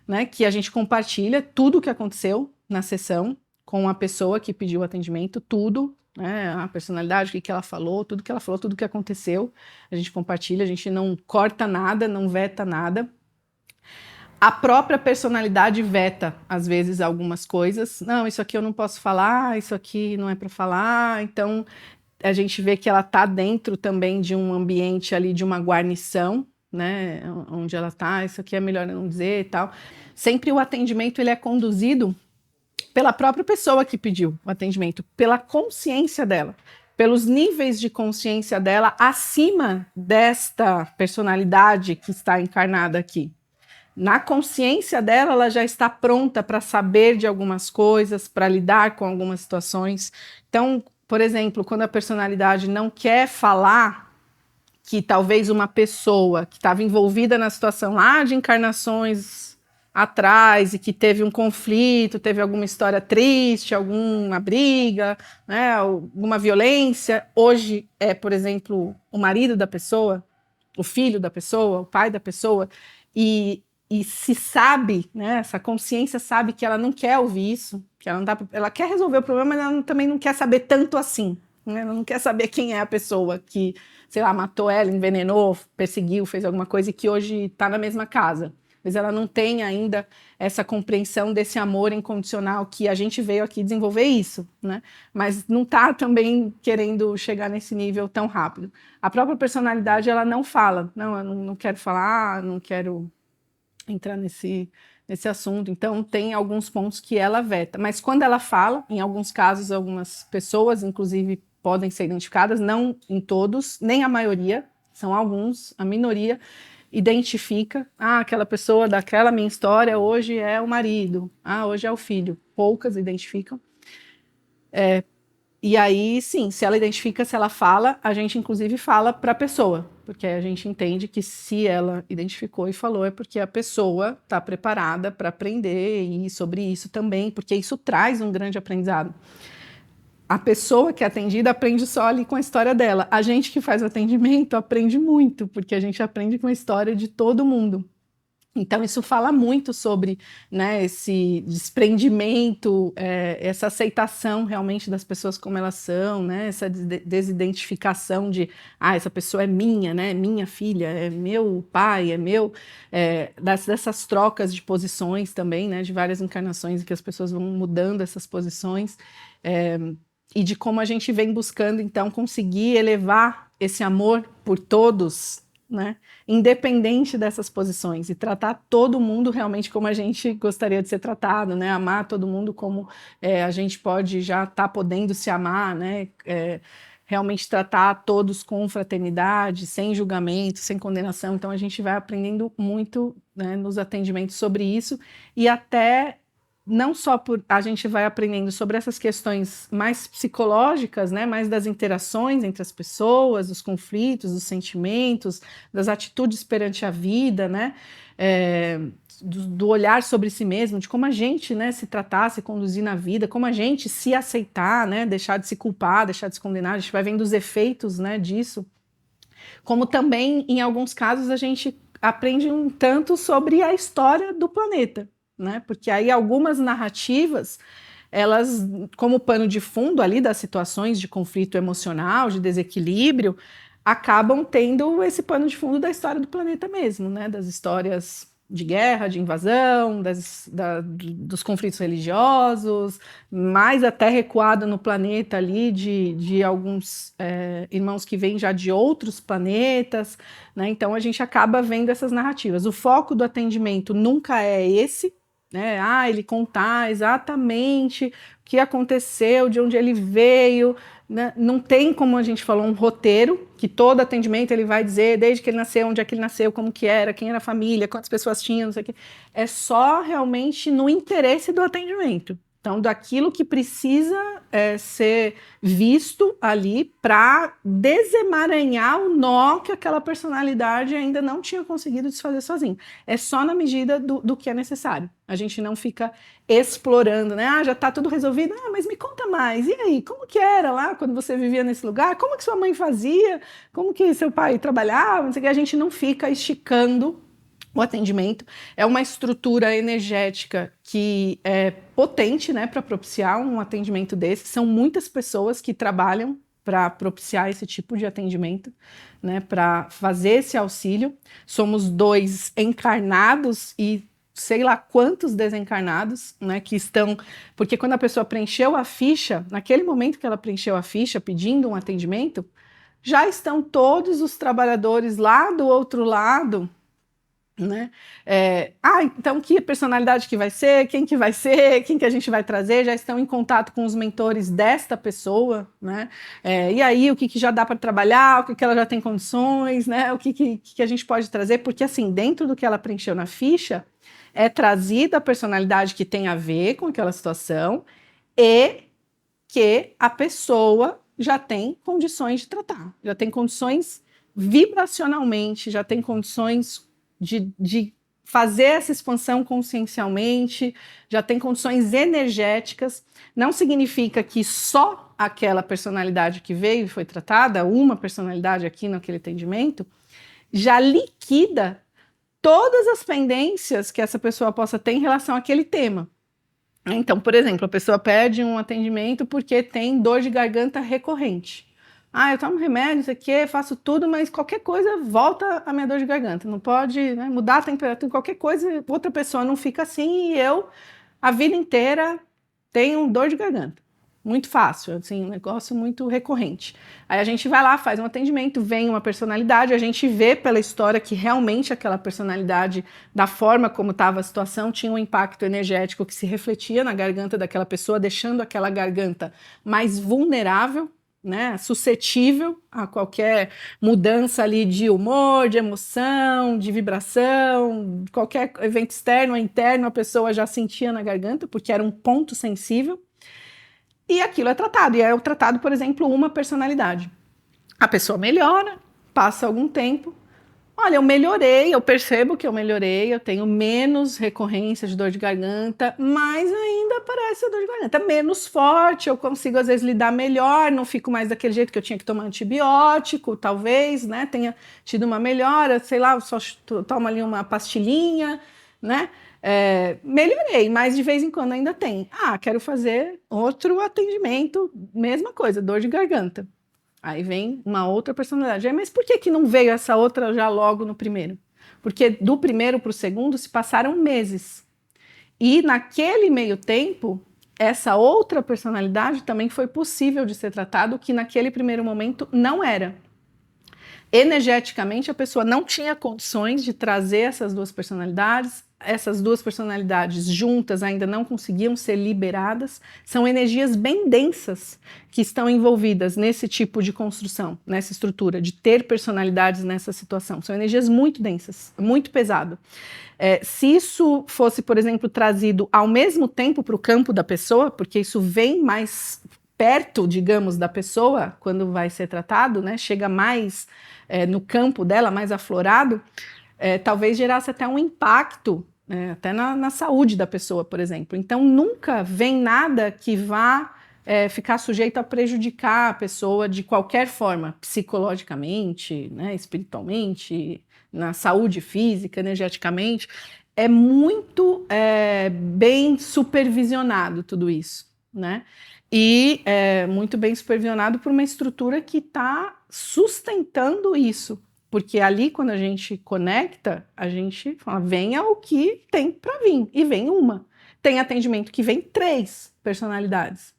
[SPEAKER 1] né, que a gente compartilha tudo o que aconteceu na sessão com a pessoa que pediu o atendimento, tudo, né, a personalidade, o que ela falou, tudo que ela falou, tudo que aconteceu, a gente compartilha, a gente não corta nada, não veta nada. A própria personalidade veta, às vezes, algumas coisas. Não, isso aqui eu não posso falar, isso aqui não é para falar. Então, a gente vê que ela está dentro também de um ambiente ali, de uma guarnição, né? Onde ela está, isso aqui é melhor eu não dizer e tal. Sempre o atendimento ele é conduzido pela própria pessoa que pediu o atendimento, pela consciência dela, pelos níveis de consciência dela acima desta personalidade que está encarnada aqui. Na consciência dela, ela já está pronta para saber de algumas coisas, para lidar com algumas situações. Então, por exemplo, quando a personalidade não quer falar que talvez uma pessoa que estava envolvida na situação lá de encarnações atrás e que teve um conflito, teve alguma história triste, alguma briga, né, alguma violência, hoje é, por exemplo, o marido da pessoa, o filho da pessoa, o pai da pessoa, e se sabe, né, essa consciência sabe que ela não quer ouvir isso, que ela, não tá, ela quer resolver o problema, mas ela também não quer saber tanto assim, né, ela não quer saber quem é a pessoa que, sei lá, matou ela, envenenou, perseguiu, fez alguma coisa e que hoje está na mesma casa. Mas ela não tem ainda essa compreensão desse amor incondicional que a gente veio aqui desenvolver isso, né? Mas não está também querendo chegar nesse nível tão rápido. A própria personalidade, ela não fala, não, eu não quero falar, não quero entrar nesse assunto. Então, tem alguns pontos que ela veta. Mas quando ela fala, em alguns casos, algumas pessoas, inclusive, podem ser identificadas, não em todos, nem a maioria, são alguns, a minoria. identifica, aquela pessoa daquela minha história hoje é o marido, hoje é o filho. Poucas identificam. E aí, sim, se ela identifica, se ela fala, a gente inclusive fala para a pessoa, porque a gente entende que se ela identificou e falou é porque a pessoa está preparada para aprender e sobre isso também, porque isso traz um grande aprendizado. A pessoa que é atendida aprende só ali com a história dela. A gente que faz o atendimento aprende muito, porque a gente aprende com a história de todo mundo. Então, isso fala muito sobre, né, esse desprendimento, essa aceitação realmente das pessoas como elas são, né, essa desidentificação de, essa pessoa é minha, né, minha filha, é meu pai, é meu, dessas trocas de posições também, né, de várias encarnações em que as pessoas vão mudando essas posições, e de como a gente vem buscando, então, conseguir elevar esse amor por todos, né, independente dessas posições, e tratar todo mundo realmente como a gente gostaria de ser tratado, né, amar todo mundo como a gente pode já estar podendo se amar, né, realmente tratar todos com fraternidade, sem julgamento, sem condenação. Então a gente vai aprendendo muito, né, nos atendimentos sobre isso, e até não só a gente vai aprendendo sobre essas questões mais psicológicas, né, mais das interações entre as pessoas, dos conflitos, dos sentimentos, das atitudes perante a vida, né, do olhar sobre si mesmo, de como a gente, né, se tratar, se conduzir na vida, como a gente se aceitar, né, deixar de se culpar, deixar de se condenar. A gente vai vendo os efeitos, né, disso, como também, em alguns casos, a gente aprende um tanto sobre a história do planeta, né? Porque aí algumas narrativas, elas, como pano de fundo ali das situações de conflito emocional, de desequilíbrio, acabam tendo esse pano de fundo da história do planeta mesmo, né? Das histórias de guerra, de invasão, dos conflitos religiosos, mais até recuado no planeta ali de alguns irmãos que vêm já de outros planetas, né? Então a gente acaba vendo essas narrativas. O foco do atendimento nunca é esse, né? Ele contar exatamente o que aconteceu, de onde ele veio, né? Não tem, como a gente falou, um roteiro, que todo atendimento ele vai dizer desde que ele nasceu, onde é que ele nasceu, como que era, quem era a família, quantas pessoas tinham, não sei o quê. É só realmente no interesse do atendimento. Então, daquilo que precisa ser visto ali para desemaranhar o nó que aquela personalidade ainda não tinha conseguido desfazer sozinho. É só na medida do que é necessário. A gente não fica explorando, né? Já está tudo resolvido. Mas me conta mais. E aí, como que era lá quando você vivia nesse lugar? Como que sua mãe fazia? Como que seu pai trabalhava? Não sei o que. A gente não fica esticando o atendimento. É uma estrutura energética que é potente, né, para propiciar um atendimento desse. São muitas pessoas que trabalham para propiciar esse tipo de atendimento, né, para fazer esse auxílio. Somos 2 encarnados e sei lá quantos desencarnados, né, que estão... Porque quando a pessoa preencheu a ficha, naquele momento que ela preencheu a ficha pedindo um atendimento, já estão todos os trabalhadores lá do outro lado, né? Então que personalidade que vai ser, quem que vai ser, quem que a gente vai trazer, já estão em contato com os mentores desta pessoa, né? E aí o que já dá para trabalhar, o que ela já tem condições, né? O que a gente pode trazer, porque assim, dentro do que ela preencheu na ficha, é trazida a personalidade que tem a ver com aquela situação e que a pessoa já tem condições de tratar, já tem condições vibracionalmente, já tem condições de fazer essa expansão consciencialmente, já tem condições energéticas. Não significa que só aquela personalidade que veio e foi tratada, uma personalidade aqui naquele atendimento, já liquida todas as pendências que essa pessoa possa ter em relação àquele tema. Então, por exemplo, a pessoa pede um atendimento porque tem dor de garganta recorrente. Eu tomo remédio, isso aqui, faço tudo, mas qualquer coisa volta a minha dor de garganta. Não pode, né, mudar a temperatura, qualquer coisa, outra pessoa não fica assim e eu, a vida inteira, tenho dor de garganta. Muito fácil, assim, um negócio muito recorrente. Aí a gente vai lá, faz um atendimento, vem uma personalidade, a gente vê pela história que realmente aquela personalidade, da forma como estava a situação, tinha um impacto energético que se refletia na garganta daquela pessoa, deixando aquela garganta mais vulnerável, né, suscetível a qualquer mudança ali de humor, de emoção, de vibração, qualquer evento externo ou interno, a pessoa já sentia na garganta, porque era um ponto sensível, e aquilo é tratado, e é tratado, por exemplo, uma personalidade. A pessoa melhora, passa algum tempo, olha, eu melhorei, eu percebo que eu melhorei, eu tenho menos recorrência de dor de garganta, mas ainda aparece a dor de garganta menos forte, eu consigo às vezes lidar melhor, não fico mais daquele jeito que eu tinha que tomar antibiótico, talvez, né, tenha tido uma melhora, sei lá, só tomo ali uma pastilhinha, né, melhorei, mas de vez em quando ainda tem. Quero fazer outro atendimento, mesma coisa, dor de garganta. Aí vem uma outra personalidade. Mas por que não veio essa outra já logo no primeiro? Porque do primeiro para o segundo se passaram meses. E naquele meio tempo, essa outra personalidade também foi possível de ser tratado, que naquele primeiro momento não era. Energeticamente, a pessoa não tinha condições de trazer essas duas personalidades juntas ainda não conseguiam ser liberadas, são energias bem densas que estão envolvidas nesse tipo de construção, nessa estrutura, de ter personalidades nessa situação, são energias muito densas, muito pesado. Se isso fosse, por exemplo, trazido ao mesmo tempo para o campo da pessoa, porque isso vem mais perto, digamos, da pessoa, quando vai ser tratado, né, chega mais no campo dela, mais aflorado, talvez gerasse até um impacto, até na saúde da pessoa, por exemplo. Então, nunca vem nada que vá ficar sujeito a prejudicar a pessoa de qualquer forma, psicologicamente, né, espiritualmente, na saúde física, energeticamente. É muito bem supervisionado tudo isso, né? E muito bem supervisionado por uma estrutura que está sustentando isso. Porque ali, quando a gente conecta, a gente fala, venha o que tem para vir, e vem uma. Tem atendimento que vem 3 personalidades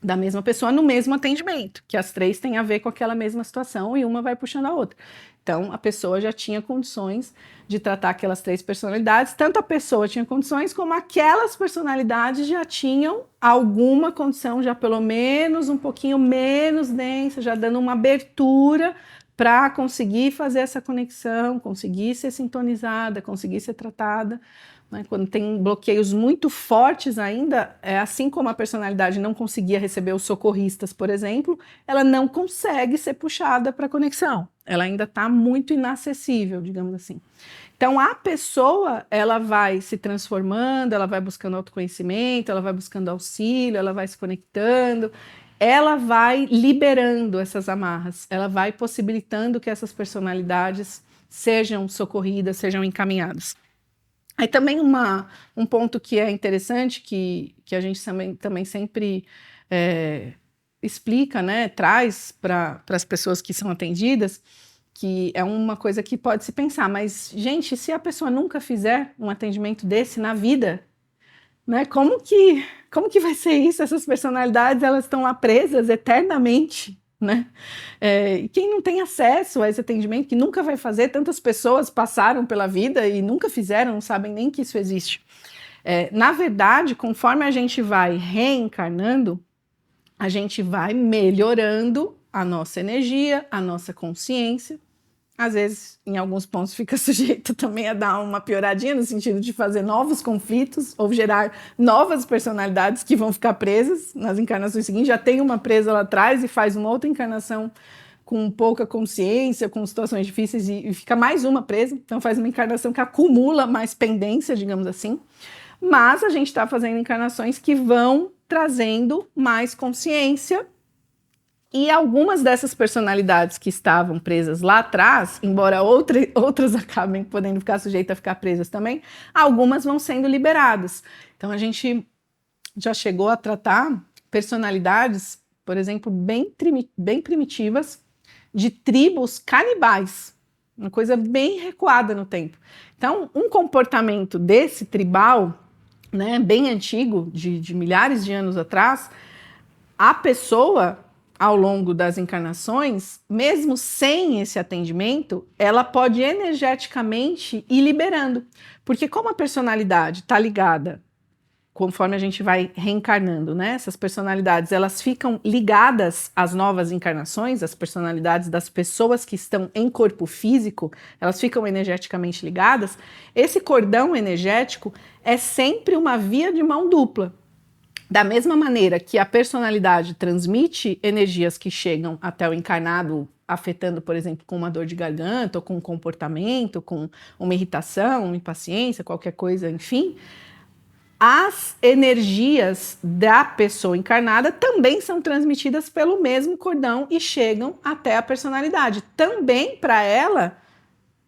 [SPEAKER 1] da mesma pessoa no mesmo atendimento, que as 3 têm a ver com aquela mesma situação e uma vai puxando a outra. Então, a pessoa já tinha condições de tratar aquelas 3 personalidades, tanto a pessoa tinha condições, como aquelas personalidades já tinham alguma condição, já pelo menos um pouquinho menos densa, já dando uma abertura para conseguir fazer essa conexão, conseguir ser sintonizada, conseguir ser tratada. Né? Quando tem bloqueios muito fortes ainda, assim como a personalidade não conseguia receber os socorristas, por exemplo, ela não consegue ser puxada para a conexão. Ela ainda está muito inacessível, digamos assim. Então, a pessoa, ela vai se transformando, ela vai buscando autoconhecimento, ela vai buscando auxílio, ela vai se conectando, ela vai liberando essas amarras, ela vai possibilitando que essas personalidades sejam socorridas, sejam encaminhadas. Aí também um ponto que é interessante, que a gente também sempre explica, né, traz para as pessoas que são atendidas, que é uma coisa que pode se pensar, mas, gente, se a pessoa nunca fizer um atendimento desse na vida, né, como que vai ser isso? Essas personalidades, elas estão lá presas eternamente, né? E quem não tem acesso a esse atendimento, que nunca vai fazer, tantas pessoas passaram pela vida e nunca fizeram, não sabem nem que isso existe. Na verdade, conforme a gente vai reencarnando, a gente vai melhorando a nossa energia, a nossa consciência. Às vezes, em alguns pontos, fica sujeito também a dar uma pioradinha, no sentido de fazer novos conflitos ou gerar novas personalidades que vão ficar presas nas encarnações seguintes. Já tem uma presa lá atrás e faz uma outra encarnação com pouca consciência, com situações difíceis e fica mais uma presa. Então faz uma encarnação que acumula mais pendência, digamos assim. Mas a gente está fazendo encarnações que vão trazendo mais consciência. E algumas dessas personalidades que estavam presas lá atrás, embora outras acabem podendo ficar sujeitas a ficar presas também, algumas vão sendo liberadas. Então a gente já chegou a tratar personalidades, por exemplo, bem primitivas, de tribos canibais, uma coisa bem recuada no tempo. Então, um comportamento desse tribal, né, bem antigo, de milhares de anos atrás, a pessoa, ao longo das encarnações, mesmo sem esse atendimento, ela pode energeticamente ir liberando. Porque como a personalidade está ligada conforme a gente vai reencarnando, né? Essas personalidades, elas ficam ligadas às novas encarnações, as personalidades das pessoas que estão em corpo físico, elas ficam energeticamente ligadas. Esse cordão energético é sempre uma via de mão dupla. Da mesma maneira que a personalidade transmite energias que chegam até o encarnado, afetando, por exemplo, com uma dor de garganta, ou com um comportamento, com uma irritação, uma impaciência, qualquer coisa, enfim, as energias da pessoa encarnada também são transmitidas pelo mesmo cordão e chegam até a personalidade. Também para ela,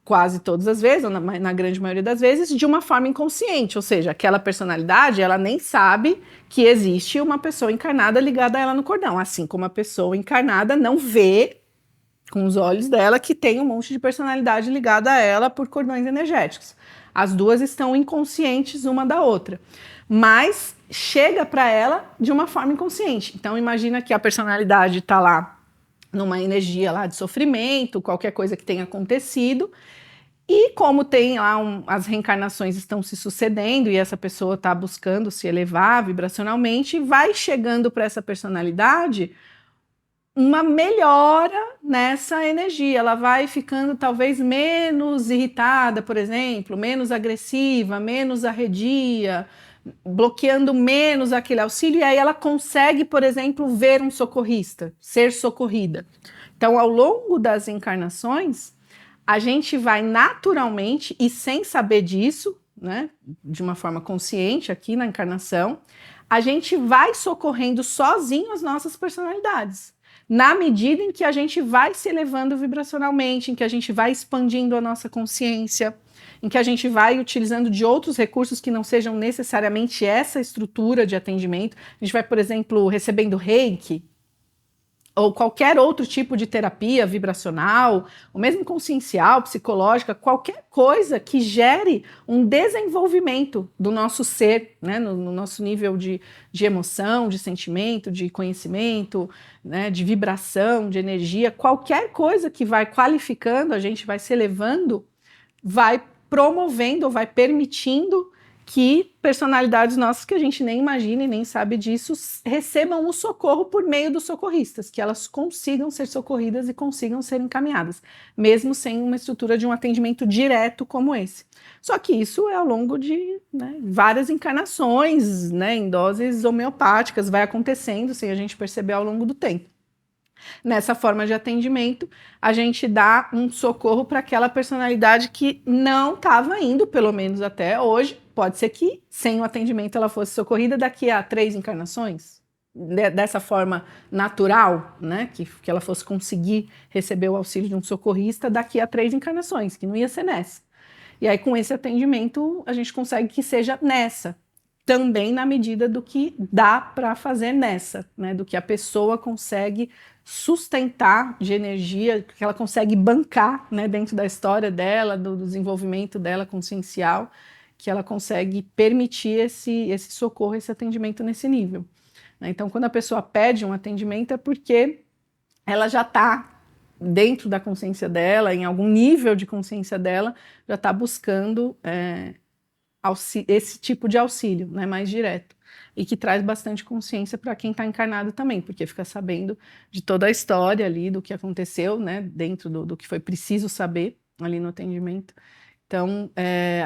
[SPEAKER 1] quase todas as vezes, ou na grande maioria das vezes, de uma forma inconsciente. Ou seja, aquela personalidade, ela nem sabe que existe uma pessoa encarnada ligada a ela no cordão. Assim como a pessoa encarnada não vê com os olhos dela que tem um monte de personalidade ligada a ela por cordões energéticos. As duas estão inconscientes uma da outra, mas chega para ela de uma forma inconsciente. Então imagina que a personalidade está lá numa energia lá de sofrimento, qualquer coisa que tenha acontecido, e como tem lá as reencarnações estão se sucedendo e essa pessoa está buscando se elevar vibracionalmente, vai chegando para essa personalidade uma melhora nessa energia. Ela vai ficando talvez menos irritada, por exemplo, menos agressiva, menos arredia, bloqueando menos aquele auxílio, e aí ela consegue, por exemplo, ver um socorrista, ser socorrida. Então, ao longo das encarnações, a gente vai naturalmente e sem saber disso, né, de uma forma consciente aqui na encarnação, a gente vai socorrendo sozinho as nossas personalidades. Na medida em que a gente vai se elevando vibracionalmente, em que a gente vai expandindo a nossa consciência, em que a gente vai utilizando de outros recursos que não sejam necessariamente essa estrutura de atendimento. A gente vai, por exemplo, recebendo reiki, ou qualquer outro tipo de terapia vibracional, ou mesmo consciencial, psicológica, qualquer coisa que gere um desenvolvimento do nosso ser, né, no nosso nível de emoção, de sentimento, de conhecimento, né, de vibração, de energia, qualquer coisa que vai qualificando, a gente vai se elevando, vai promovendo ou vai permitindo que personalidades nossas que a gente nem imagina e nem sabe disso recebam o socorro por meio dos socorristas, que elas consigam ser socorridas e consigam ser encaminhadas, mesmo sem uma estrutura de um atendimento direto como esse. Só que isso é ao longo de, né, várias encarnações, né, em doses homeopáticas, vai acontecendo sem a gente perceber ao longo do tempo. Nessa forma de atendimento, a gente dá um socorro para aquela personalidade que não estava indo, pelo menos até hoje. Pode ser que, sem o atendimento, ela fosse socorrida daqui a 3 encarnações, dessa forma natural, né? Que ela fosse conseguir receber o auxílio de um socorrista daqui a 3 encarnações, que não ia ser nessa. E aí, com esse atendimento, a gente consegue que seja nessa, também na medida do que dá para fazer nessa, né? Do que a pessoa consegue sustentar de energia, que ela consegue bancar, né, dentro da história dela, do desenvolvimento dela consciencial, que ela consegue permitir esse socorro, esse atendimento nesse nível. Então, quando a pessoa pede um atendimento, é porque ela já está dentro da consciência dela, em algum nível de consciência dela, já está buscando esse tipo de auxílio, né, mais direto. E que traz bastante consciência para quem está encarnado também, porque fica sabendo de toda a história ali, do que aconteceu, né, dentro do que foi preciso saber ali no atendimento. Então,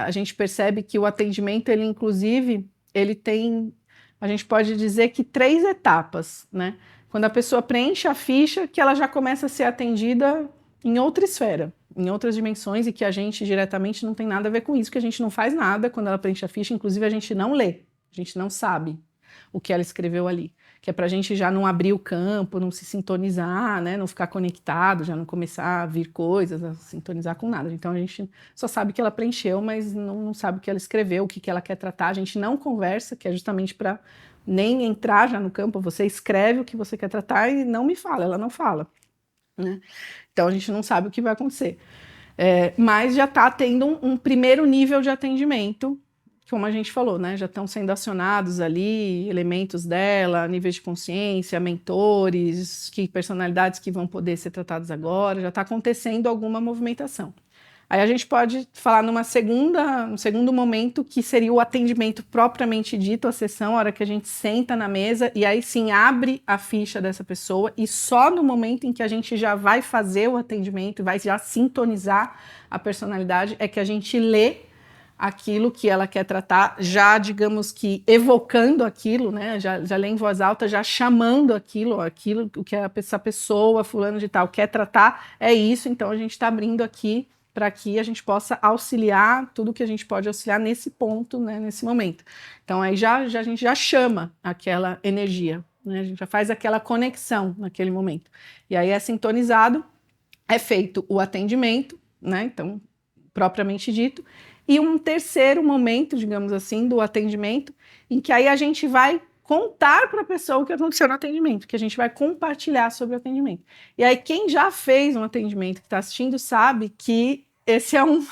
[SPEAKER 1] a gente percebe que o atendimento, ele inclusive, ele tem, a gente pode dizer que 3 etapas, né? Quando a pessoa preenche a ficha, que ela já começa a ser atendida em outra esfera, em outras dimensões, e que a gente diretamente não tem nada a ver com isso, que a gente não faz nada quando ela preenche a ficha, inclusive a gente não lê, a gente não sabe o que ela escreveu ali, que é para a gente já não abrir o campo, não se sintonizar, né, não ficar conectado, já não começar a vir coisas, a sintonizar com nada. Então a gente só sabe que ela preencheu, mas não sabe o que ela escreveu, o que ela quer tratar. A gente não conversa, que é justamente para nem entrar já no campo. Você escreve o que você quer tratar e não me fala, ela não fala, né? Então a gente não sabe o que vai acontecer. Mas já está tendo um primeiro nível de atendimento, como a gente falou, né? Já estão sendo acionados ali elementos dela, níveis de consciência, mentores, personalidades que vão poder ser tratadas agora, já está acontecendo alguma movimentação. Aí a gente pode falar num segundo momento, que seria o atendimento propriamente dito, a sessão, a hora que a gente senta na mesa e aí sim abre a ficha dessa pessoa, e só no momento em que a gente já vai fazer o atendimento, vai já sintonizar a personalidade, é que a gente lê aquilo que ela quer tratar, já, digamos que, evocando aquilo, né? Já lê em voz alta, já chamando aquilo o que essa pessoa, fulano de tal, quer tratar, é isso, então a gente está abrindo aqui para que a gente possa auxiliar tudo que a gente pode auxiliar nesse ponto, né, nesse momento. Então aí a gente já chama aquela energia, né? A gente já faz aquela conexão naquele momento. E aí é sintonizado, é feito o atendimento, né? Então, propriamente dito, e um terceiro momento, digamos assim, do atendimento, em que aí a gente vai contar para a pessoa o que aconteceu no atendimento, que a gente vai compartilhar sobre o atendimento. E aí quem já fez um atendimento, que está assistindo, sabe que esse é um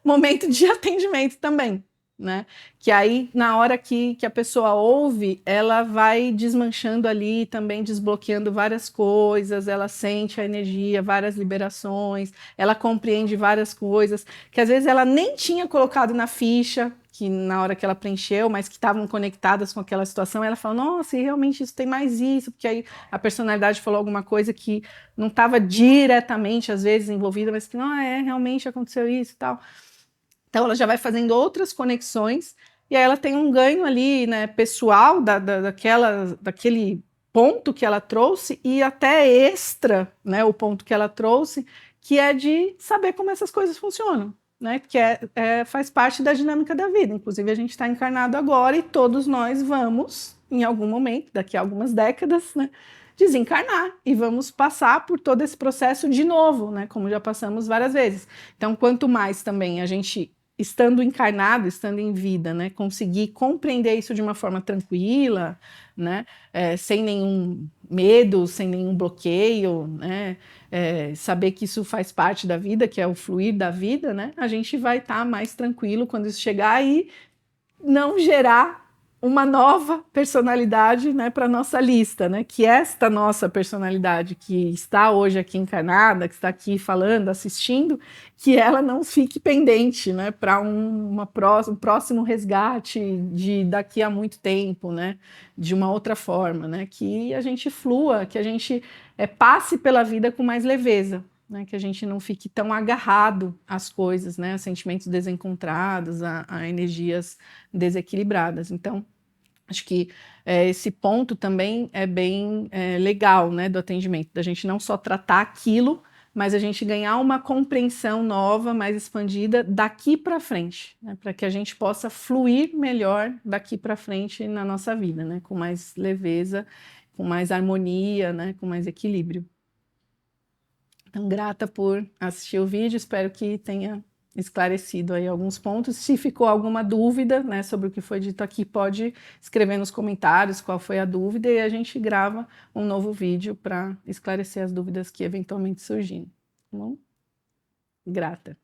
[SPEAKER 1] momento de atendimento também, né? Que aí, na hora que a pessoa ouve, ela vai desmanchando ali, também desbloqueando várias coisas, ela sente a energia, várias liberações, ela compreende várias coisas, que às vezes ela nem tinha colocado na ficha, que na hora que ela preencheu, mas que estavam conectadas com aquela situação, ela fala, nossa, e realmente isso tem mais isso, porque aí a personalidade falou alguma coisa que não estava diretamente, às vezes, envolvida, mas que não, realmente aconteceu isso e tal. Então ela já vai fazendo outras conexões, e aí ela tem um ganho ali, né, pessoal daquele ponto que ela trouxe, e até extra, né, o ponto que ela trouxe, que é de saber como essas coisas funcionam, né, que faz parte da dinâmica da vida. Inclusive a gente está encarnado agora e todos nós vamos, em algum momento, daqui a algumas décadas, né, desencarnar e vamos passar por todo esse processo de novo, né, como já passamos várias vezes. Então, quanto mais também a gente, estando encarnado, estando em vida, né, conseguir compreender isso de uma forma tranquila, né, sem nenhum medo, sem nenhum bloqueio, né, saber que isso faz parte da vida, que é o fluir da vida, né, a gente vai estar mais tranquilo quando isso chegar e não gerar uma nova personalidade, né, para nossa lista, né, que essa nossa personalidade que está hoje aqui encarnada, que está aqui falando, assistindo, que ela não fique pendente, né, para um próximo resgate de daqui a muito tempo, né, de uma outra forma, né, que a gente flua, que a gente passe pela vida com mais leveza. Né, que a gente não fique tão agarrado às coisas, né, a sentimentos desencontrados, a energias desequilibradas. Então, acho que esse ponto também é bem legal, né, do atendimento, da gente não só tratar aquilo, mas a gente ganhar uma compreensão nova, mais expandida daqui para frente, né, para que a gente possa fluir melhor daqui para frente na nossa vida, né, com mais leveza, com mais harmonia, né, com mais equilíbrio. Então, grata por assistir o vídeo, espero que tenha esclarecido aí alguns pontos. Se ficou alguma dúvida, né, sobre o que foi dito aqui, pode escrever nos comentários qual foi a dúvida e a gente grava um novo vídeo para esclarecer as dúvidas que eventualmente surgirem. Tá bom? Grata.